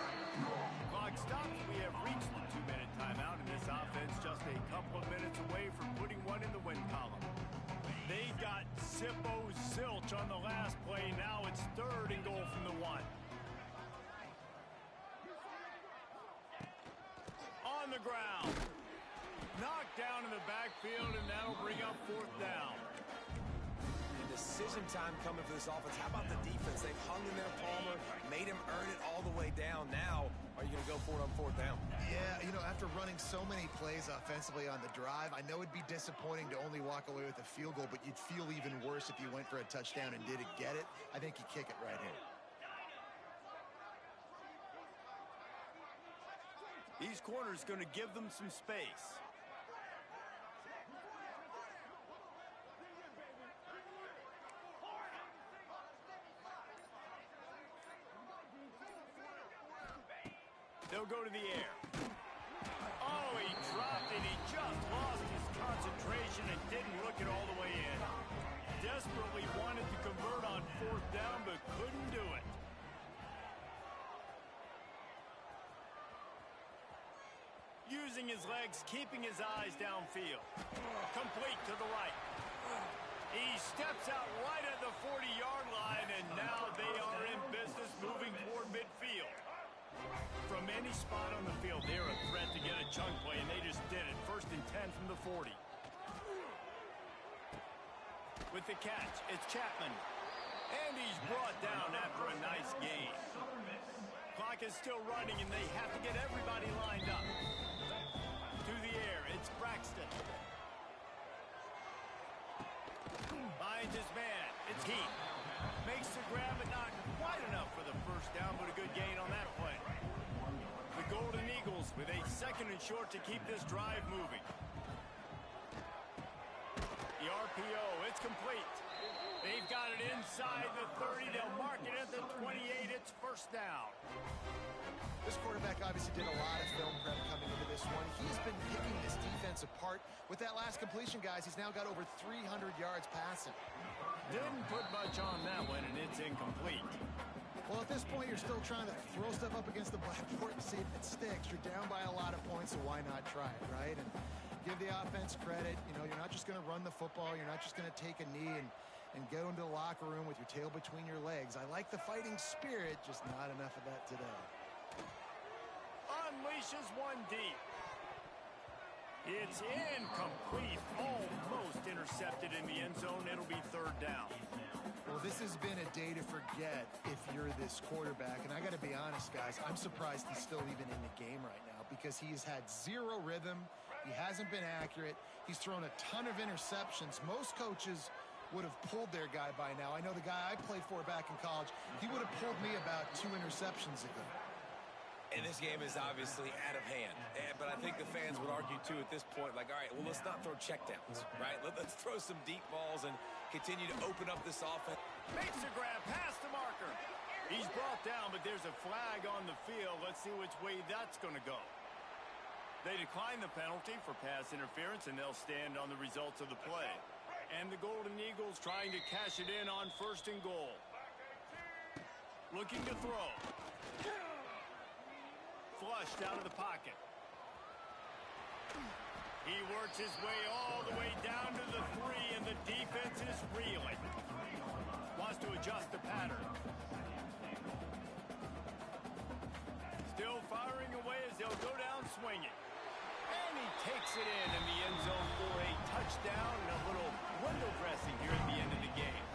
Clock stops. We have reached the 2-minute timeout, and this offense just a couple of minutes away from putting one in the win column. They got Zippo zilch on the last play. Now it's third and goal from the 1. On the ground. Knocked down in the backfield, and that'll bring up fourth down. And decision time coming for this offense. How about the defense? They've hung in there, Palmer, made him earn it all the way down. Now, are you going to go for it on fourth down? Yeah, you know, after running so many plays offensively on the drive, I know it'd be disappointing to only walk away with a field goal, but you'd feel even worse if you went for a touchdown and didn't get it. I think you kick it right here. These corners going to give them some space. They'll go to the air. Oh, he dropped it. He just lost his concentration and didn't look it all the way in. Desperately wanted to convert on fourth down, but couldn't do it. Using his legs, keeping his eyes downfield. Complete to the right. He steps out right at the 40-yard line, and now they are in business moving toward midfield. From any spot on the field, they're a threat to get a chunk play, and they just did it. First and 10 from the 40. With the catch, it's Chapman. And he's brought down after a nice gain. Clock is still running, and they have to get everybody lined up. To the air, it's Braxton. Finds his man, it's Heath. Makes the grab, but not quite enough for the first down, but a good gain on that play. The Golden Eagles with a second and short to keep this drive moving. The RPO, it's complete. They've got it inside the 30. They'll mark it at the 28. It's It's first down. This quarterback obviously did a lot of film prep coming into this one. He's been picking this defense apart. With that last completion, guys, he's now got over 300 yards passing. Didn't put much on that one, and it's incomplete. Well, at this point, you're still trying to throw stuff up against the blackboard and see if it sticks. You're down by a lot of points, so why not try it, right? And give the offense credit. You know, you're not just going to run the football. You're not just going to take a knee and go into the locker room with your tail between your legs. I like the fighting spirit, just not enough of that today. Unleashes one deep. It's incomplete. Almost intercepted in the end zone. It'll be third down. Well, this has been a day to forget if you're this quarterback. And I got to be honest, guys, I'm surprised he's still even in the game right now because he has had zero rhythm. He hasn't been accurate. He's thrown a ton of interceptions. Most coaches would have pulled their guy by now. I know the guy I played for back in college, he would have pulled me about 2 interceptions ago. And this game is obviously out of hand. But I think the fans would argue, too, at this point, like, all right, well, let's not throw checkdowns, right? Let's throw some deep balls and continue to open up this offense. Makes a grab past the marker. He's brought down, but there's a flag on the field. Let's see which way that's going to go. They decline the penalty for pass interference, and they'll stand on the results of the play. And the Golden Eagles trying to cash it in on first and goal. Looking to throw. Flushed out of the pocket. He works his way all the way down to the 3, and the defense is reeling. Wants to adjust the pattern. Still firing away as they'll go down swinging. And he takes it in the end zone for a touchdown and a little window dressing here at the end of the game.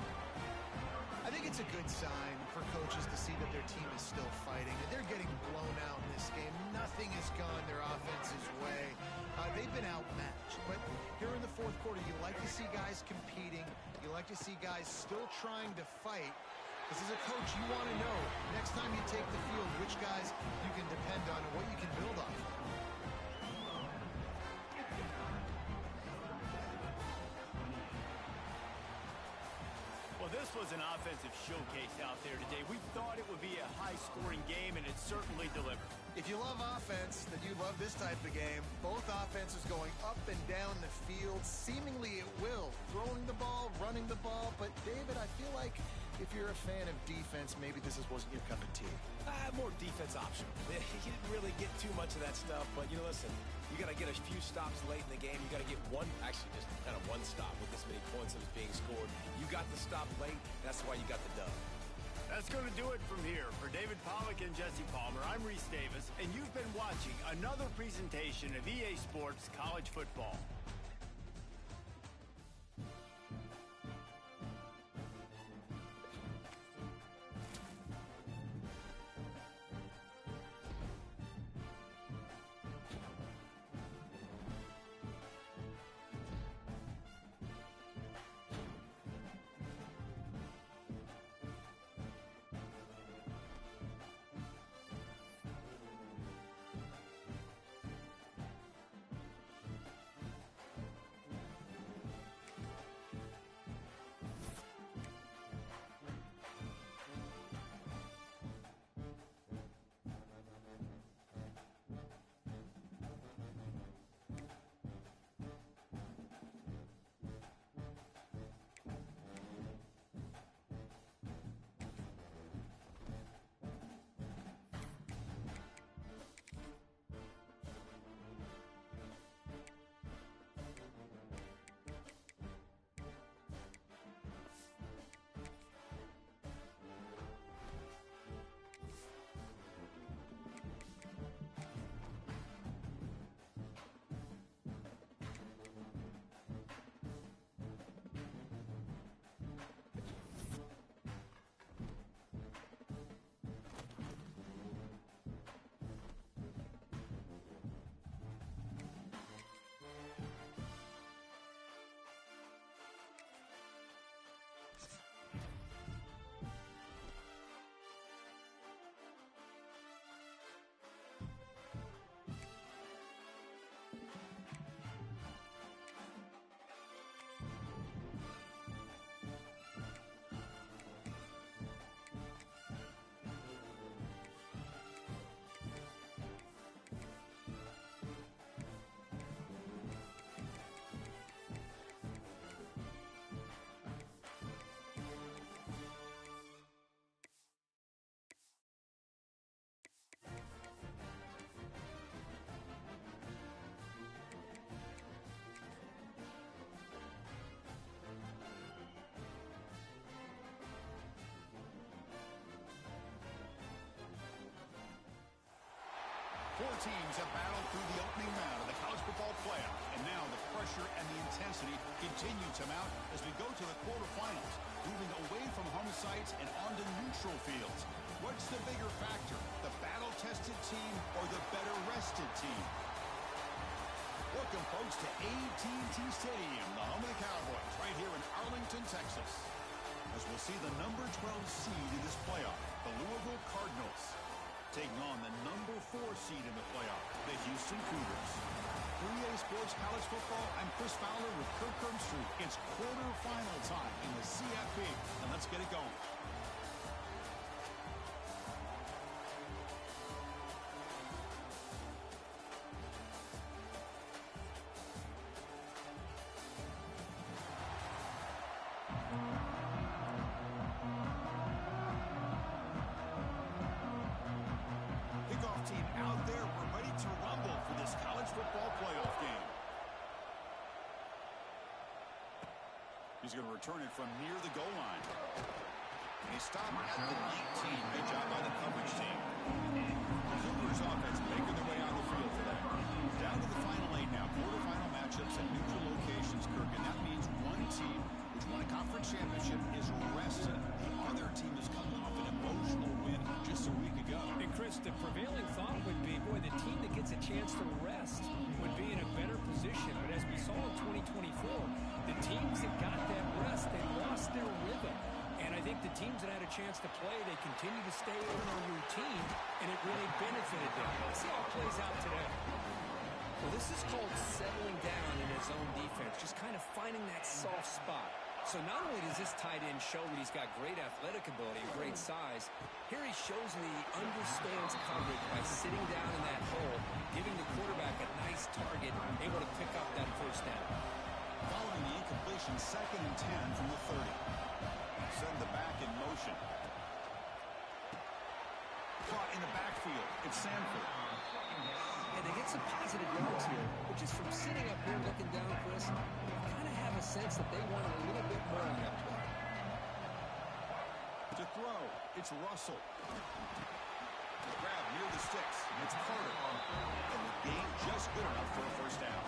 I think it's a good sign for coaches to see that their team is still fighting. They're getting blown out in this game. Nothing has gone their offense's way. They've been outmatched. But here in the fourth quarter, you like to see guys competing. You like to see guys still trying to fight. Because as a coach, you want to know, next time you take the field, which guys you can depend on and what you can build on. Well, this was an offensive showcase out there today. We thought it would be a high-scoring game, and it certainly delivered. If you love offense, then you love this type of game. Both offenses going up and down the field, seemingly at will. Throwing the ball, running the ball. But, David, I feel like if you're a fan of defense, maybe this wasn't your cup of tea. More defense optional. He didn't really get too much of that stuff, but, you know, listen, you got to get a few stops late in the game. You got to get just kind of one stop with this many points that was being scored. You got the stop late. That's why you got the dub. That's going to do it from here. For David Pollack and Jesse Palmer, I'm Reese Davis, and you've been watching another presentation of EA Sports College Football. Four teams have battled through the opening round of the college football playoff, and now the pressure and the intensity continue to mount as we go to the quarterfinals, moving away from home sites and onto neutral fields. What's the bigger factor, the battle-tested team or the better-rested team? Welcome, folks, to AT&T Stadium, the home of the Cowboys, right here in Arlington, Texas, as we'll see the number 12 seed in this playoff, the Louisville Cardinals, taking on the number 4 seed in the playoff, the Houston Cougars. For EA Sports College Football, I'm Chris Fowler with Kirk Herbstreit. It's quarterfinal time in the CFP, and let's get it going. Team out there, we're ready to rumble for this college football playoff game. He's going to return it from near the goal line. And he stopped at the 19. Good job by the coverage team. The Cougars offense making their way on the field today. Down to the final 8 now. Quarterfinal matchups at neutral locations, Kirk. And that means one team which won a conference championship is rested. The other team is coming off an emotional win just a week ago. And Chris, the prevailing thought would be, boy, the team that gets a chance to rest would be in a better position. But as we saw in 2024, the teams that got that rest, they lost their rhythm. And I think the teams that had a chance to play, they continue to stay in a routine, and it really benefited them. Let's see how it plays out today. Well, this is called settling down in his own defense, just kind of finding that soft spot. So not only does this tight end show that he's got great athletic ability and great size, here he shows that he understands coverage by sitting down in that hole, giving the quarterback a nice target, able to pick up that first down. Following the incompletion, 2nd and 10 from the 30. Send the back in motion. Caught in the backfield. It's Sanford. And they get some positive yards here, but just from sitting up here looking down, Chris, you kind of have a sense that they wanted a little bit more on that play. To throw, it's Russell. Grab near the sticks. It's Carter. And the game just good enough for a first down.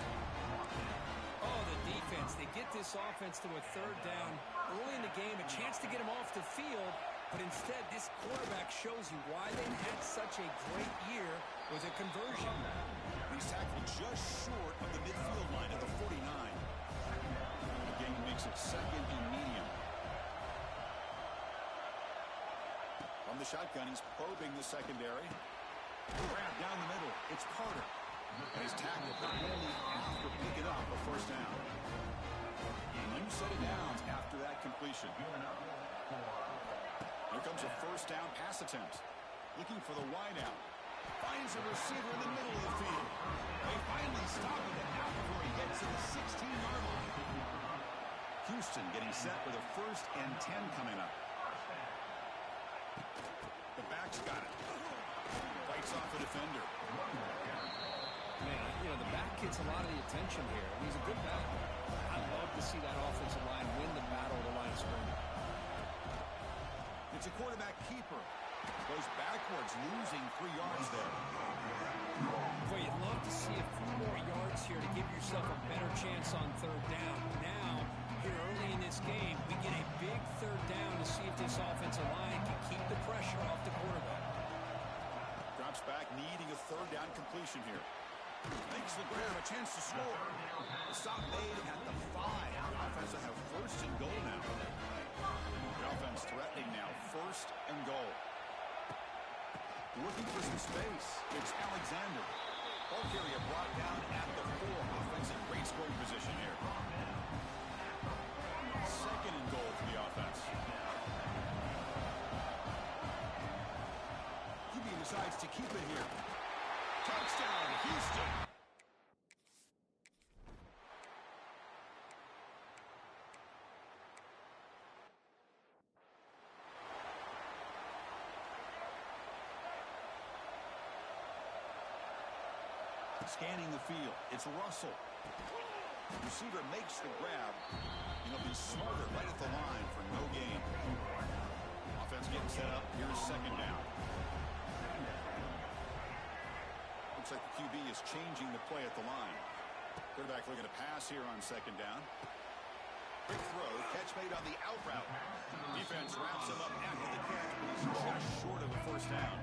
Oh, the defense. They get this offense to a 3rd down early in the game, a chance to get him off the field, but instead this quarterback shows you why they had such a great year with a conversion. He's tackled just short of the midfield line at the 49. The game makes it 2nd and medium. From the shotgun, he's probing the secondary. Grab down the middle. It's Carter. And he's tackled not only after picking up a first down. New set of downs after that completion. Here comes a first down pass attempt. Looking for the wideout. Finds a receiver in the middle of the field. They finally stop him now before he gets to the 16-yard line. Houston getting set with a 1st and 10 coming up. The back's got it. Fights off a defender. Man, you know, the back gets a lot of the attention here. He's a good back. I love to see that offensive line win the battle of the line of scrimmage. It's a quarterback keeper. Goes backwards, losing 3 yards there. Boy, you'd love to see a few more yards here to give yourself a better chance on 3rd down. Now, here early in this game, we get a big 3rd down to see if this offensive line can keep the pressure off the quarterback. Drops back, needing a 3rd down completion here. Makes the grab, a chance to score. The stop made at the 5. The offense will have 1st and goal now. The offense threatening now, 1st and goal. Looking for some space. It's Alexander. Ball carrier brought down at the 4. Offense in great scoring position here. 2nd and goal for the offense. QB decides to keep it here. Touchdown, Houston. Scanning the field. It's Russell. Receiver makes the grab. And he'll be smarter right at the line for no gain. Offense getting set up. Here's 2nd down. Looks like the QB is changing the play at the line. Quarterback looking to pass here on second down. Quick throw, catch made on the out route. Defense wraps him up after the catch, but he's just short of a first down.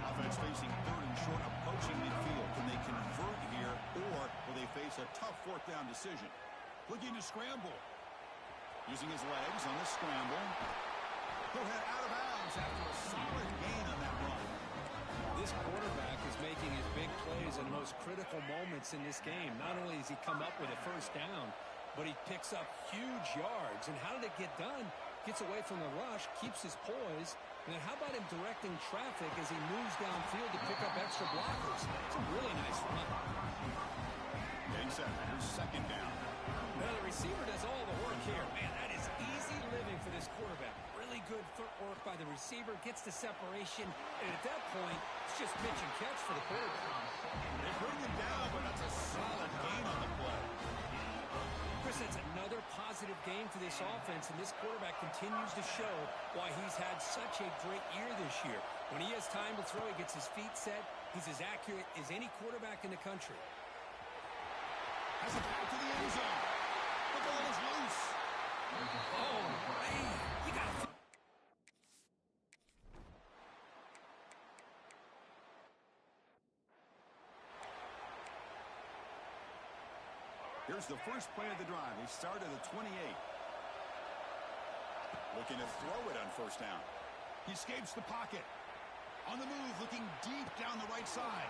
Offense facing third and short, approaching midfield. Can they convert here, or will they face a tough fourth down decision? Looking to scramble. Using his legs on the scramble. He'll head out of bounds after a solid gain on that run. This quarterback is making his big plays in the most critical moments in this game. Not only does he come up with a first down, but he picks up huge yards. And how did it get done? Gets away from the rush, keeps his poise. And then how about him directing traffic as he moves downfield to pick up extra blockers? It's a really nice run. Getting set. Here's second down. Well, the receiver does all the work here. Man, that is easy living for this quarterback. Really good footwork by the receiver. Gets the separation. And at that point, it's just pitch and catch for the quarterback. They bring him down, but that's a solid gain on the play. Chris, that's another positive game for this offense, and this quarterback continues to show why he's had such a great year this year. When he has time to throw, he gets his feet set. He's as accurate as any quarterback in the country. Has it back to the end zone. The ball is loose. Oh, man. You got to... Here's the first play of the drive. They start at the 28. Looking to throw it on first down. He escapes the pocket. On the move, looking deep down the right side.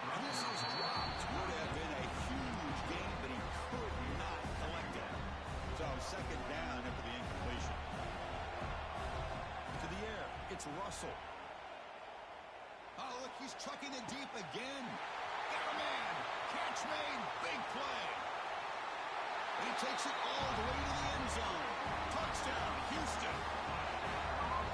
And this is dropped. Would have been a huge gain, but he could not collect it. So second down after the incompletion. To the air, it's Russell. Oh, look, he's trucking it deep again. Got a man. Catch made. Big play. He takes it all the way to the end zone. Touchdown, Houston.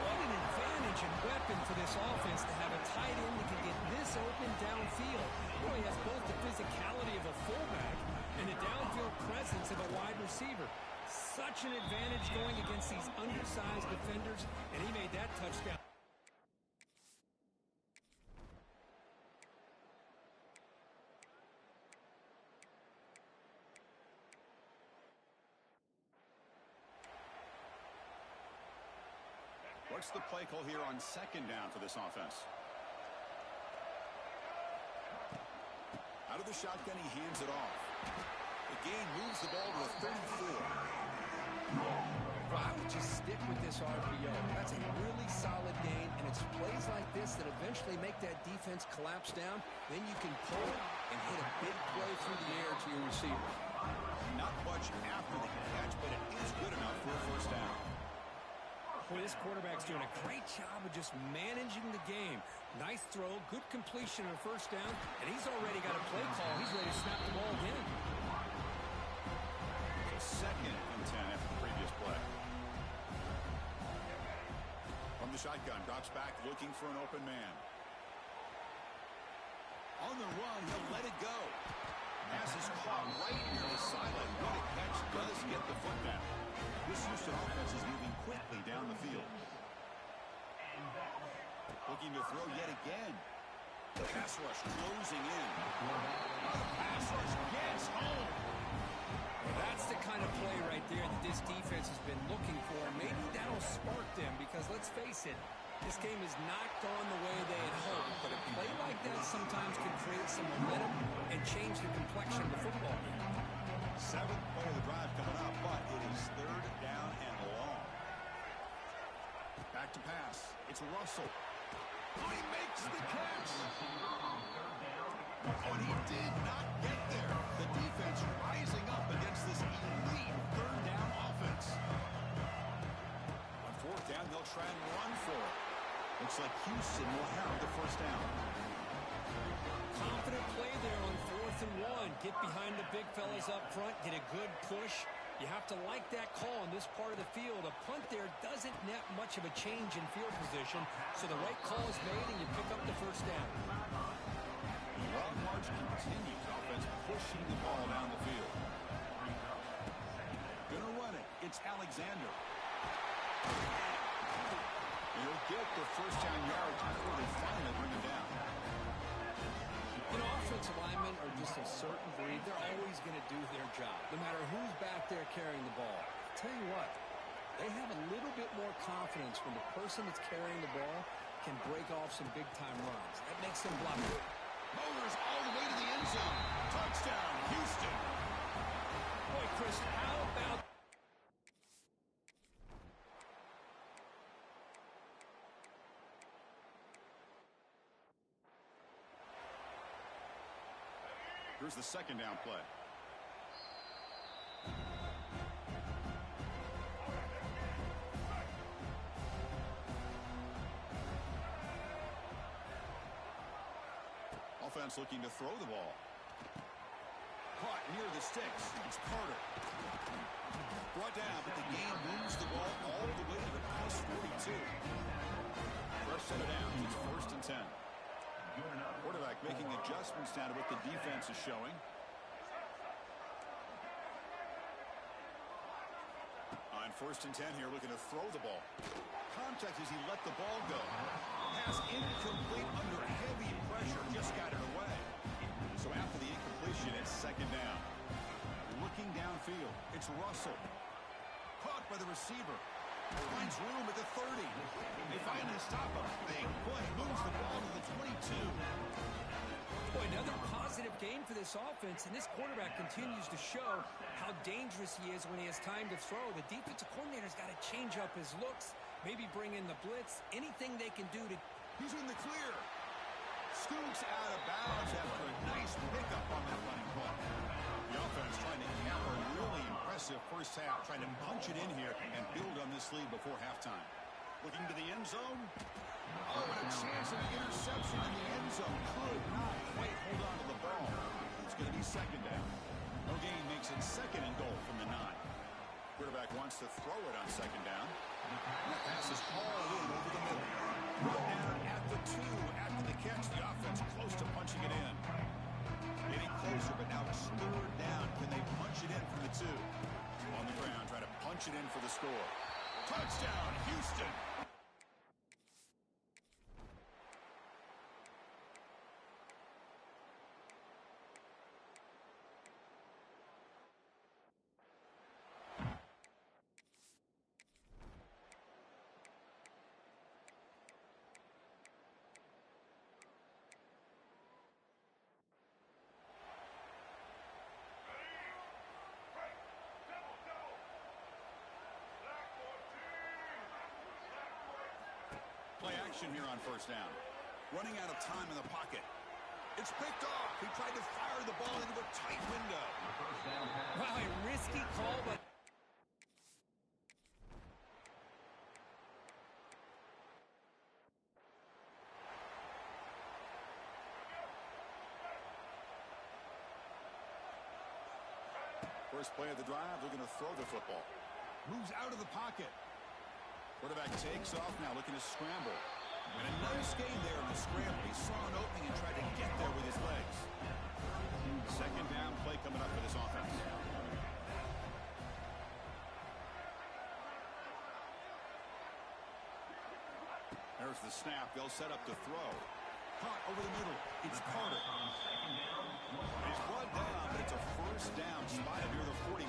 What an advantage and weapon for this offense to have a tight end that can get this open downfield. Boy, he has both the physicality of a fullback and the downfield presence of a wide receiver. Such an advantage going against these undersized defenders, and he made that touchdown. What's the play call here on second down for this offense? Out of the shotgun, he hands it off. The gain moves the ball to a 34. Well, I would just stick with this RPO. That's a really solid gain, and it's plays like this that eventually make that defense collapse down. Then you can pull it and hit a big play through the air to your receiver. Not much after the catch, but it is good enough for a first down. Boy, this quarterback's doing a great job of just managing the game. Nice throw, good completion on first down, and he's already got a play call. He's ready to snap the ball again. Second and 10 after the previous play. From the shotgun, drops back looking for an open man. On the run, he'll let it go. Pass is caught right near the sideline. What a catch, does get the foot down. This Houston offense is moving quickly down the field. Looking to throw yet again. The pass rush closing in. The pass rush gets home. That's the kind of play right there that this defense has been looking for. Maybe that'll spark them because, let's face it, this game has not gone the way they had hoped. But a play like that sometimes can create some momentum and change the complexion of the football game. Seventh play of the drive coming up, but it is third down and long. Back to pass. It's Russell. Oh, he makes the catch. Oh, and he did not get there. The defense rising up against this elite third down offense. On fourth down, they'll try and run for it. Looks like Houston will have the first down. Confident play there on 4th and 1. Get behind the big fellas up front. Get a good push. You have to like that call in this part of the field. A punt there doesn't net much of a change in field position, so the right call is made and you pick up the first down. Long march continues. Offense pushing the ball down the field. Gonna run it. It's Alexander. He'll get the first down yards before they finally bring him down. You know, offensive linemen are just a certain breed. They're always going to do their job, no matter who's back there carrying the ball. I'll tell you what, they have a little bit more confidence when the person that's carrying the ball can break off some big-time runs. That makes them block. Motors all the way to the end zone. Touchdown, Houston. Boy, Chris, how about... Here's the second down play. Offense looking to throw the ball. Caught near the sticks. It's Carter. Brought down, but the game moves the ball all the way to the +42. Fresh set it down. It's 1st and 10. Quarterback making adjustments now to what the defense is showing. On 1st and 10 here, looking to throw the ball. Contact as he let the ball go. Pass incomplete under heavy pressure. Just got it away. So after the incompletion, it's 2nd down. Looking downfield, it's Russell. Caught by the receiver. Finds room at the 30. They finally stop him. Big play. Moves the ball to the 22. Boy, another positive game for this offense, and this quarterback continues to show how dangerous he is when he has time to throw. The defensive coordinator's got to change up his looks, maybe bring in the blitz, anything they can do to... He's in the clear. Scoots out of bounds after a nice pickup on that running play. The offense trying to cap a really impressive first half, trying to punch it in here and build on this lead before halftime. Looking to the end zone. Oh, and a chance of an interception in the end zone. Could not quite hold on to the ball. It's going to be 2nd down. No gain makes it 2nd and goal from the 9. Quarterback wants to throw it on 2nd down. And that pass is hauled in over the middle. Brought down at the 2 after the catch. The offense close to punching it in. Getting closer, but now it's 3rd down. Can they punch it in from the 2? On the ground, trying to punch it in for the score. Touchdown, Houston! Play action here on 1st down. Running out of time in the pocket. It's picked off. He tried to fire the ball into a tight window. Wow, a risky call, but... First play of the drive, looking to throw the football. Moves out of the pocket. Quarterback takes off now, looking to scramble. And a nice gain there in the scramble. He saw an opening and tried to get there with his legs. 2nd down play coming up for this offense. There's the snap. They'll set up to throw. Caught over the middle. It's Carter. He's brought down, but it's a 1st down spotted near the 41.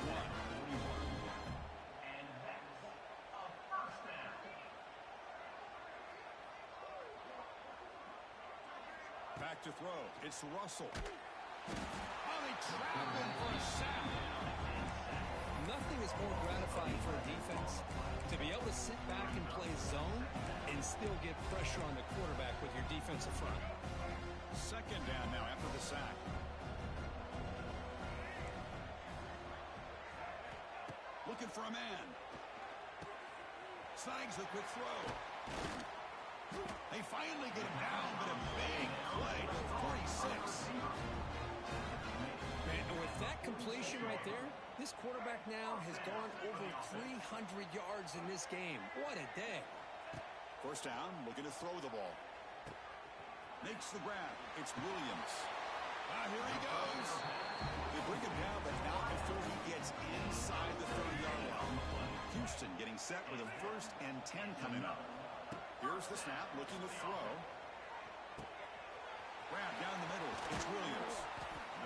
Back to throw. It's Russell. Oh, they trap him for a sack. Nothing is more gratifying for a defense to be able to sit back and play zone and still get pressure on the quarterback with your defensive front. 2nd down now after the sack. Looking for a man. Snags the quick throw. They finally get him down, but a big play to 46. And with that completion right there, this quarterback now has gone over 300 yards in this game. What a day. 1st down, looking to throw the ball. Makes the grab. It's Williams. Here he goes. They bring him down, but not before he gets inside the 30-yard line. Houston getting set with a 1st and 10 coming up. Here's the snap, looking to throw. Grab down the middle. It's Williams.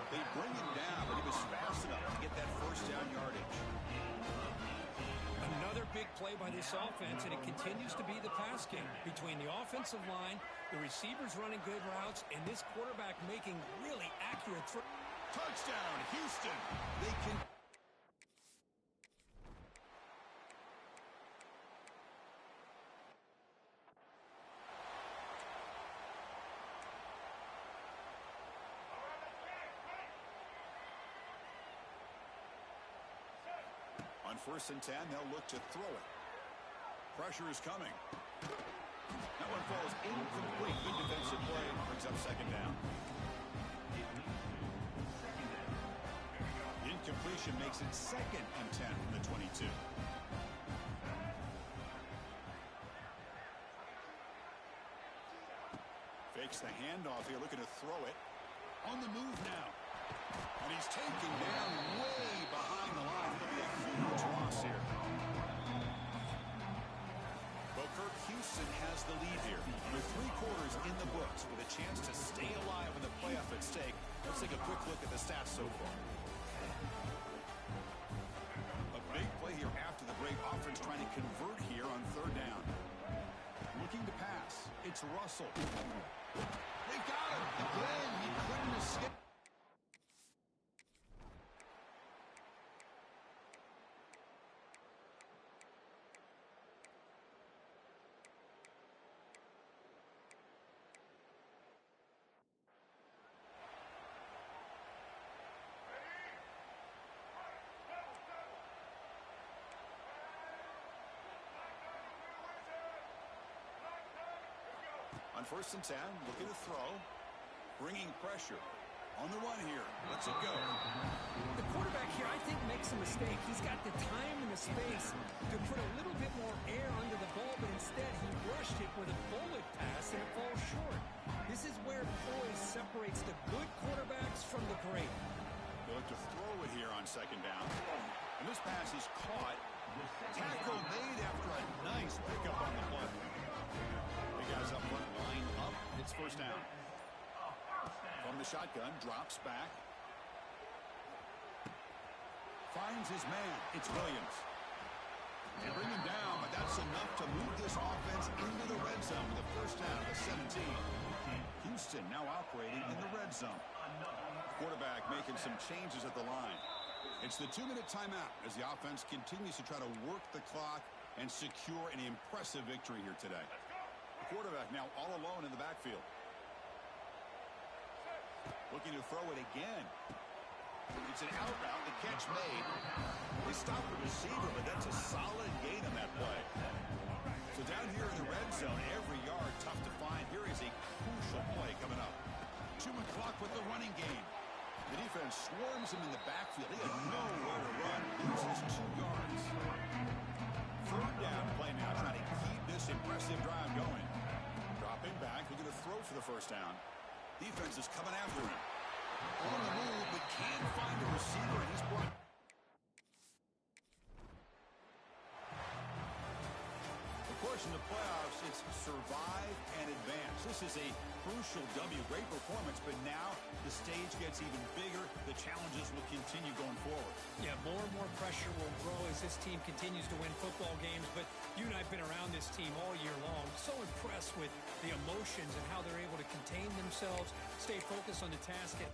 They bring him down, but he was fast enough to get that first down yardage. Another big play by this offense, and it continues to be the pass game between the offensive line, the receivers running good routes, and this quarterback making really accurate throws. Touchdown, Houston. They can... On 1st and 10, they'll look to throw it. Pressure is coming. That one falls incomplete. Good defensive play. Brings up 2nd down. Incompletion makes it 2nd and 10 from the 22. Fakes the handoff here, looking to throw it. On the move now. And he's taken down way behind the line. It'll be a huge loss here. But Kirk, Houston has the lead here. With 3 quarters in the books with a chance to stay alive in the playoff at stake. Let's take a quick look at the stats so far. A big play here after the break. Offense trying to convert here on 3rd down. Looking to pass. It's Russell. They got him. Again, he couldn't escape. On 1st and 10, looking to throw. Bringing pressure. On the run here. Lets it go. The quarterback here, I think, makes a mistake. He's got the time and the space to put a little bit more air under the ball, but instead he rushed it with a bullet pass and it falls short. This is where poise separates the good quarterbacks from the great. They look to throw it here on 2nd down. And this pass is caught. Tackle made after a nice pickup on the play. The guys up front line up. It's 1st down. From the shotgun, drops back. Finds his man. It's Williams. They bring him down, but that's enough to move this offense into the red zone with a 1st down to 17. Houston now operating in the red zone. Quarterback making some changes at the line. It's the 2-minute timeout as the offense continues to try to work the clock and secure an impressive victory here today. The quarterback now all alone in the backfield. Looking to throw it again. It's an out route. The catch made. They stop the receiver, but that's a solid gain on that play. So down here in the red zone, every yard tough to find. Here is a crucial play coming up. 2 o'clock with the running game. The defense swarms him in the backfield. He had nowhere to run. Loses 2 yards. 3rd down play now, trying to keep this impressive drive going. Dropping back, looking to throw for the 1st down. Defense is coming after him. On the move, but can't find a receiver, and he's brought... Of course, in the playoffs, it's survive and advance. This is a crucial W. Great performance, but now the stage gets even bigger. The challenges will continue going forward. Yeah, more and more pressure will grow as this team continues to win football games, but you and I have been around this team all year long. So impressed with the emotions and how they're able to contain themselves, stay focused on the task at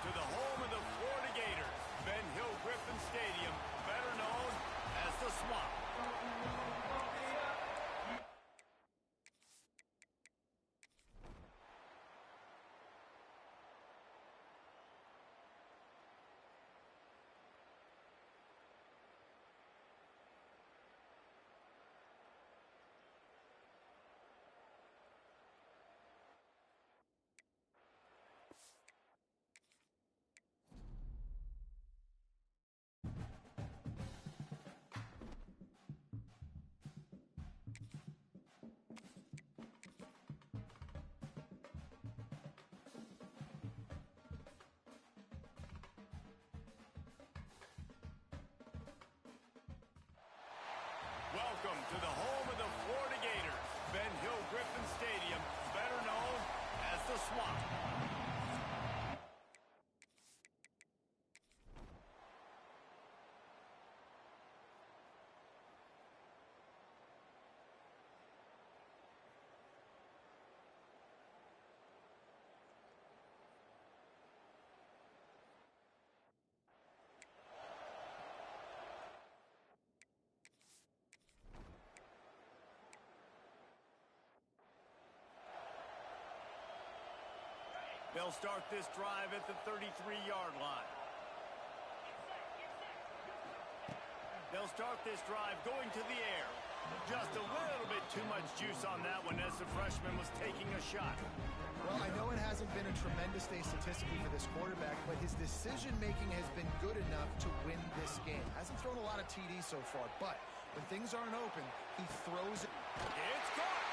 to the home of the Florida Gators, Ben Hill Griffin Stadium, better known as the Swamp. Welcome to the home of the Florida Gators, Ben Hill Griffin Stadium, better known as the Swamp. They'll start this drive at the 33-yard line. They'll start this drive going to the air. Just a little bit too much juice on that one as the freshman was taking a shot. Well, I know it hasn't been a tremendous day statistically for this quarterback, but his decision-making has been good enough to win this game. Hasn't thrown a lot of TDs so far, but when things aren't open, he throws it. It's caught!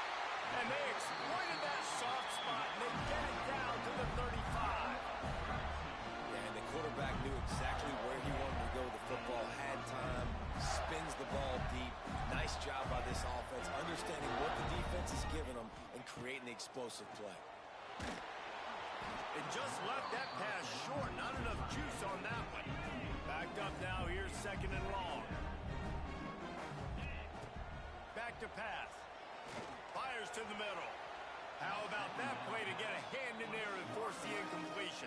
And they exploited that soft spot, and they get it down to the 35. Yeah, and the quarterback knew exactly where he wanted to go. The football had time, spins the ball deep. Nice job by this offense, understanding what the defense is giving them and creating the explosive play. It just left that pass short. Not enough juice on that one. Backed up now. Here's second and long. Back to pass. Fires to the middle. How about that play to get a hand in there and force the incompletion?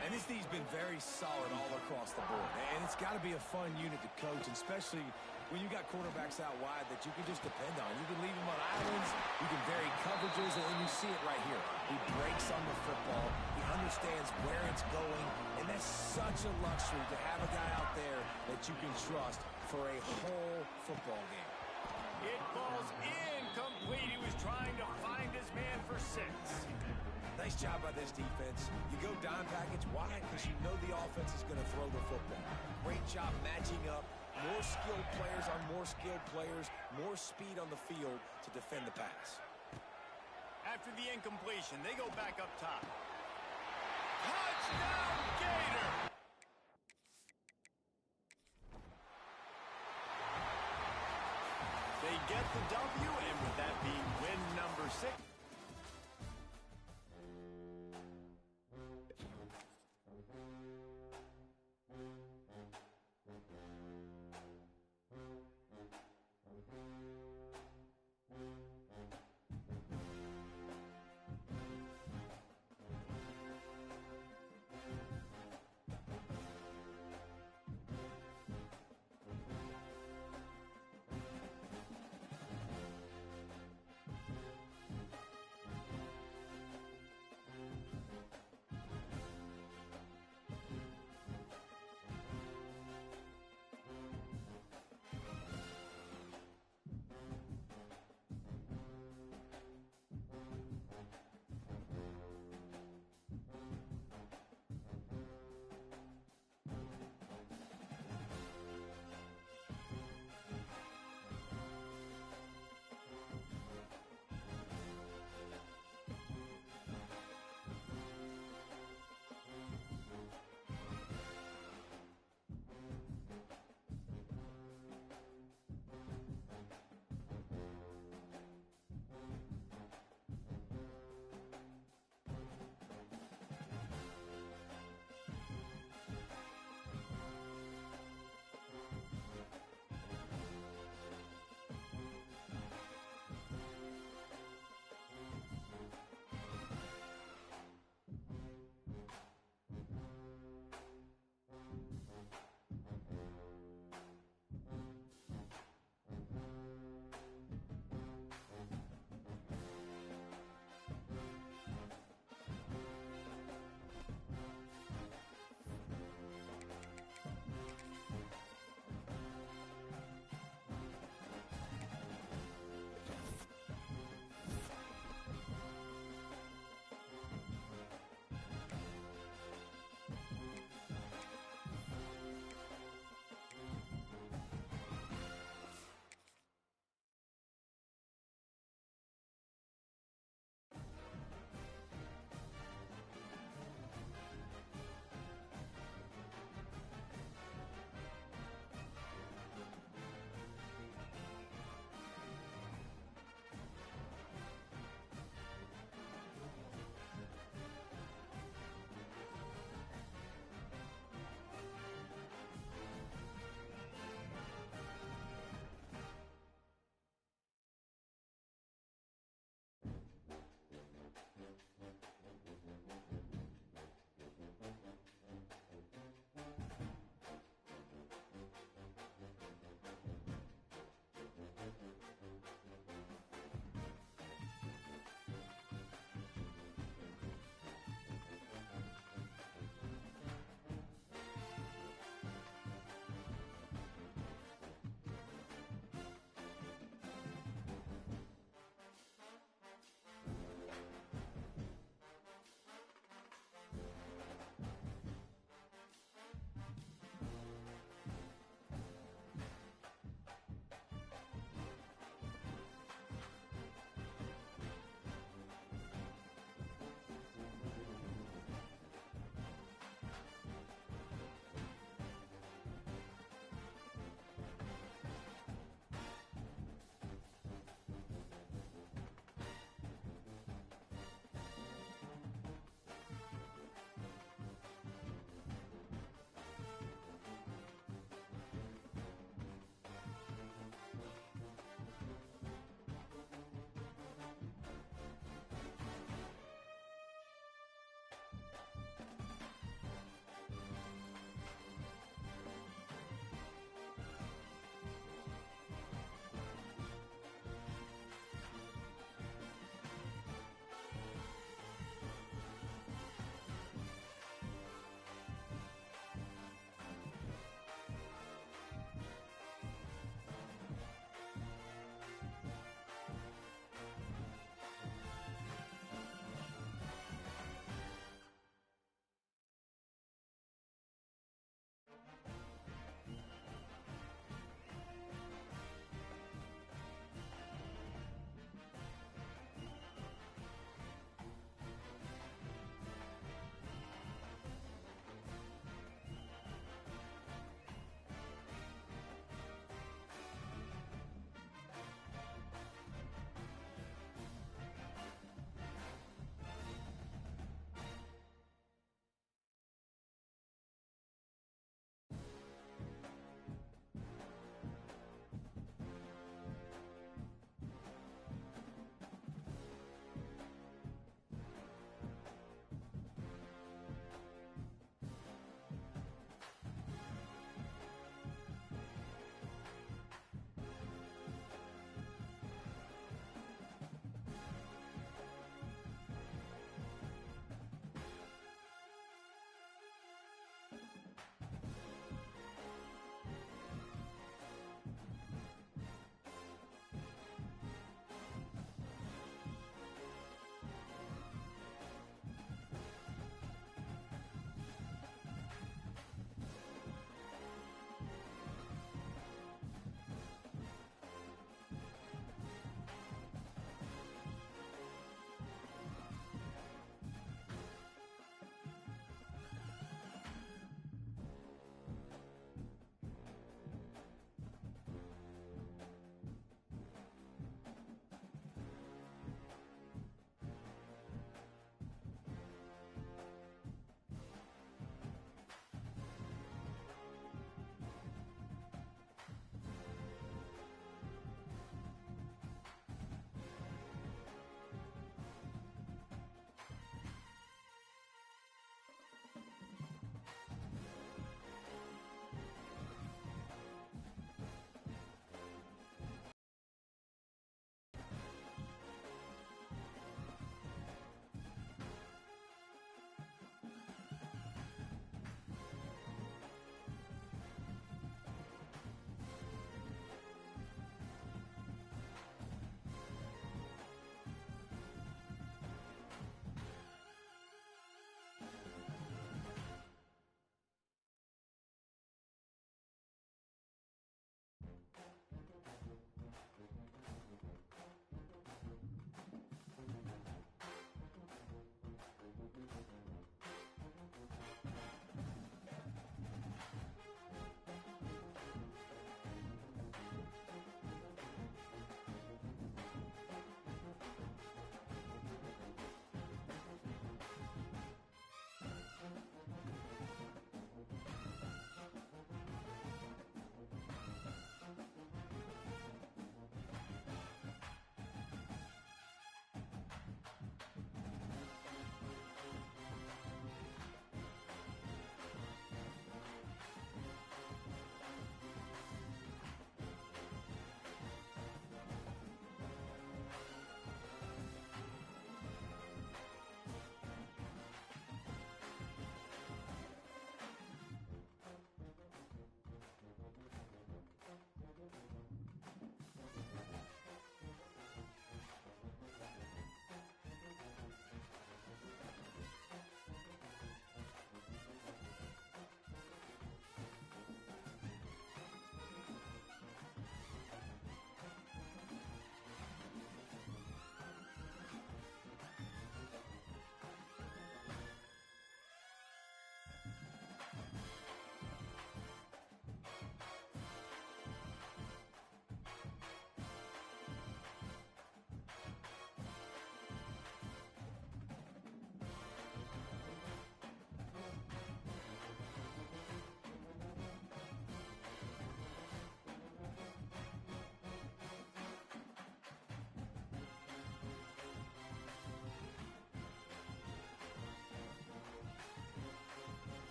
And this D's been very solid all across the board. And it's got to be a fun unit to coach, especially when you got quarterbacks out wide that you can just depend on. You can leave them on islands, you can vary coverages, and you see it right here. He breaks on the football. He understands where it's going, and that's such a luxury to have a guy out there that you can trust for a whole football game. It falls incomplete. He was trying to find his man for 6. Nice job by this defense. You go dime package. Why? Because you know the offense is going to throw the football. Great job matching up. More skilled players on more skilled players. More speed on the field to defend the pass. After the incompletion, they go back up top. Touchdown, Gator! They get the W, and with that being win number 6.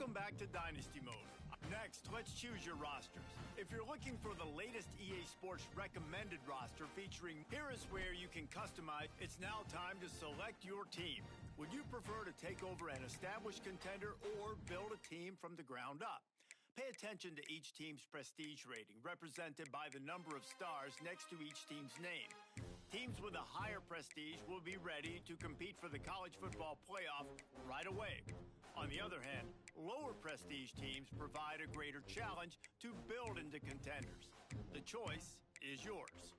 Welcome back to Dynasty Mode. Next, let's choose your rosters. If you're looking for the latest EA Sports recommended roster featuring, here is where you can customize. It's now time to select your team. Would you prefer to take over an established contender or build a team from the ground up? Pay attention to each team's prestige rating, represented by the number of stars next to each team's name. Teams with a higher prestige will be ready to compete for the college football playoff right away. On the other hand, lower prestige teams provide a greater challenge to build into contenders. The choice is yours.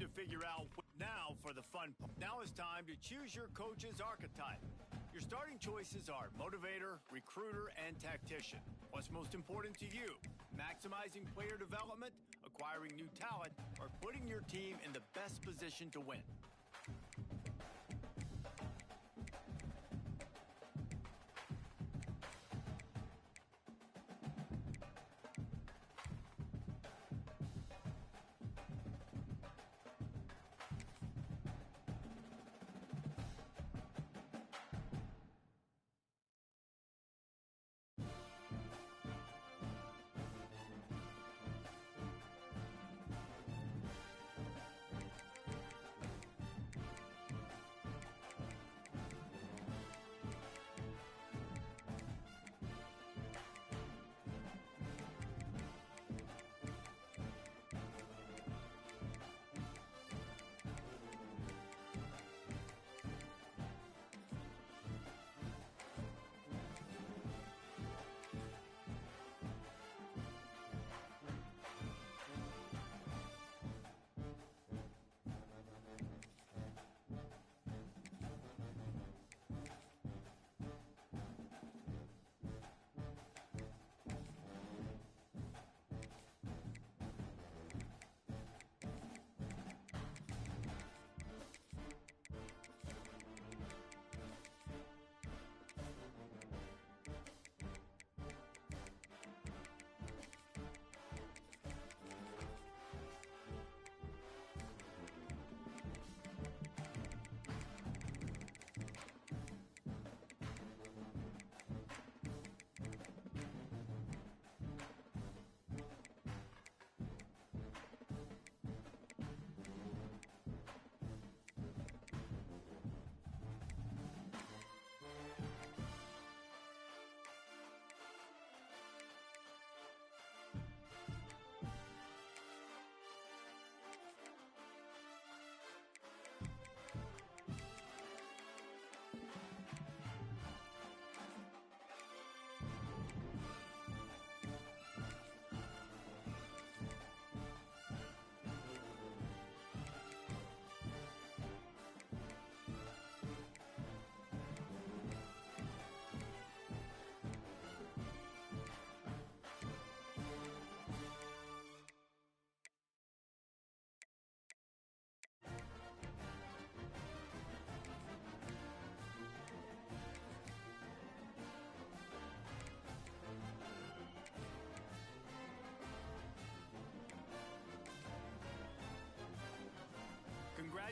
to figure out. Now for the fun part. Now it's time to choose your coach's archetype. Your starting choices are motivator, recruiter, and tactician. What's most important to you? Maximizing player development, acquiring new talent, or putting your team in the best position to win?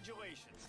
Congratulations.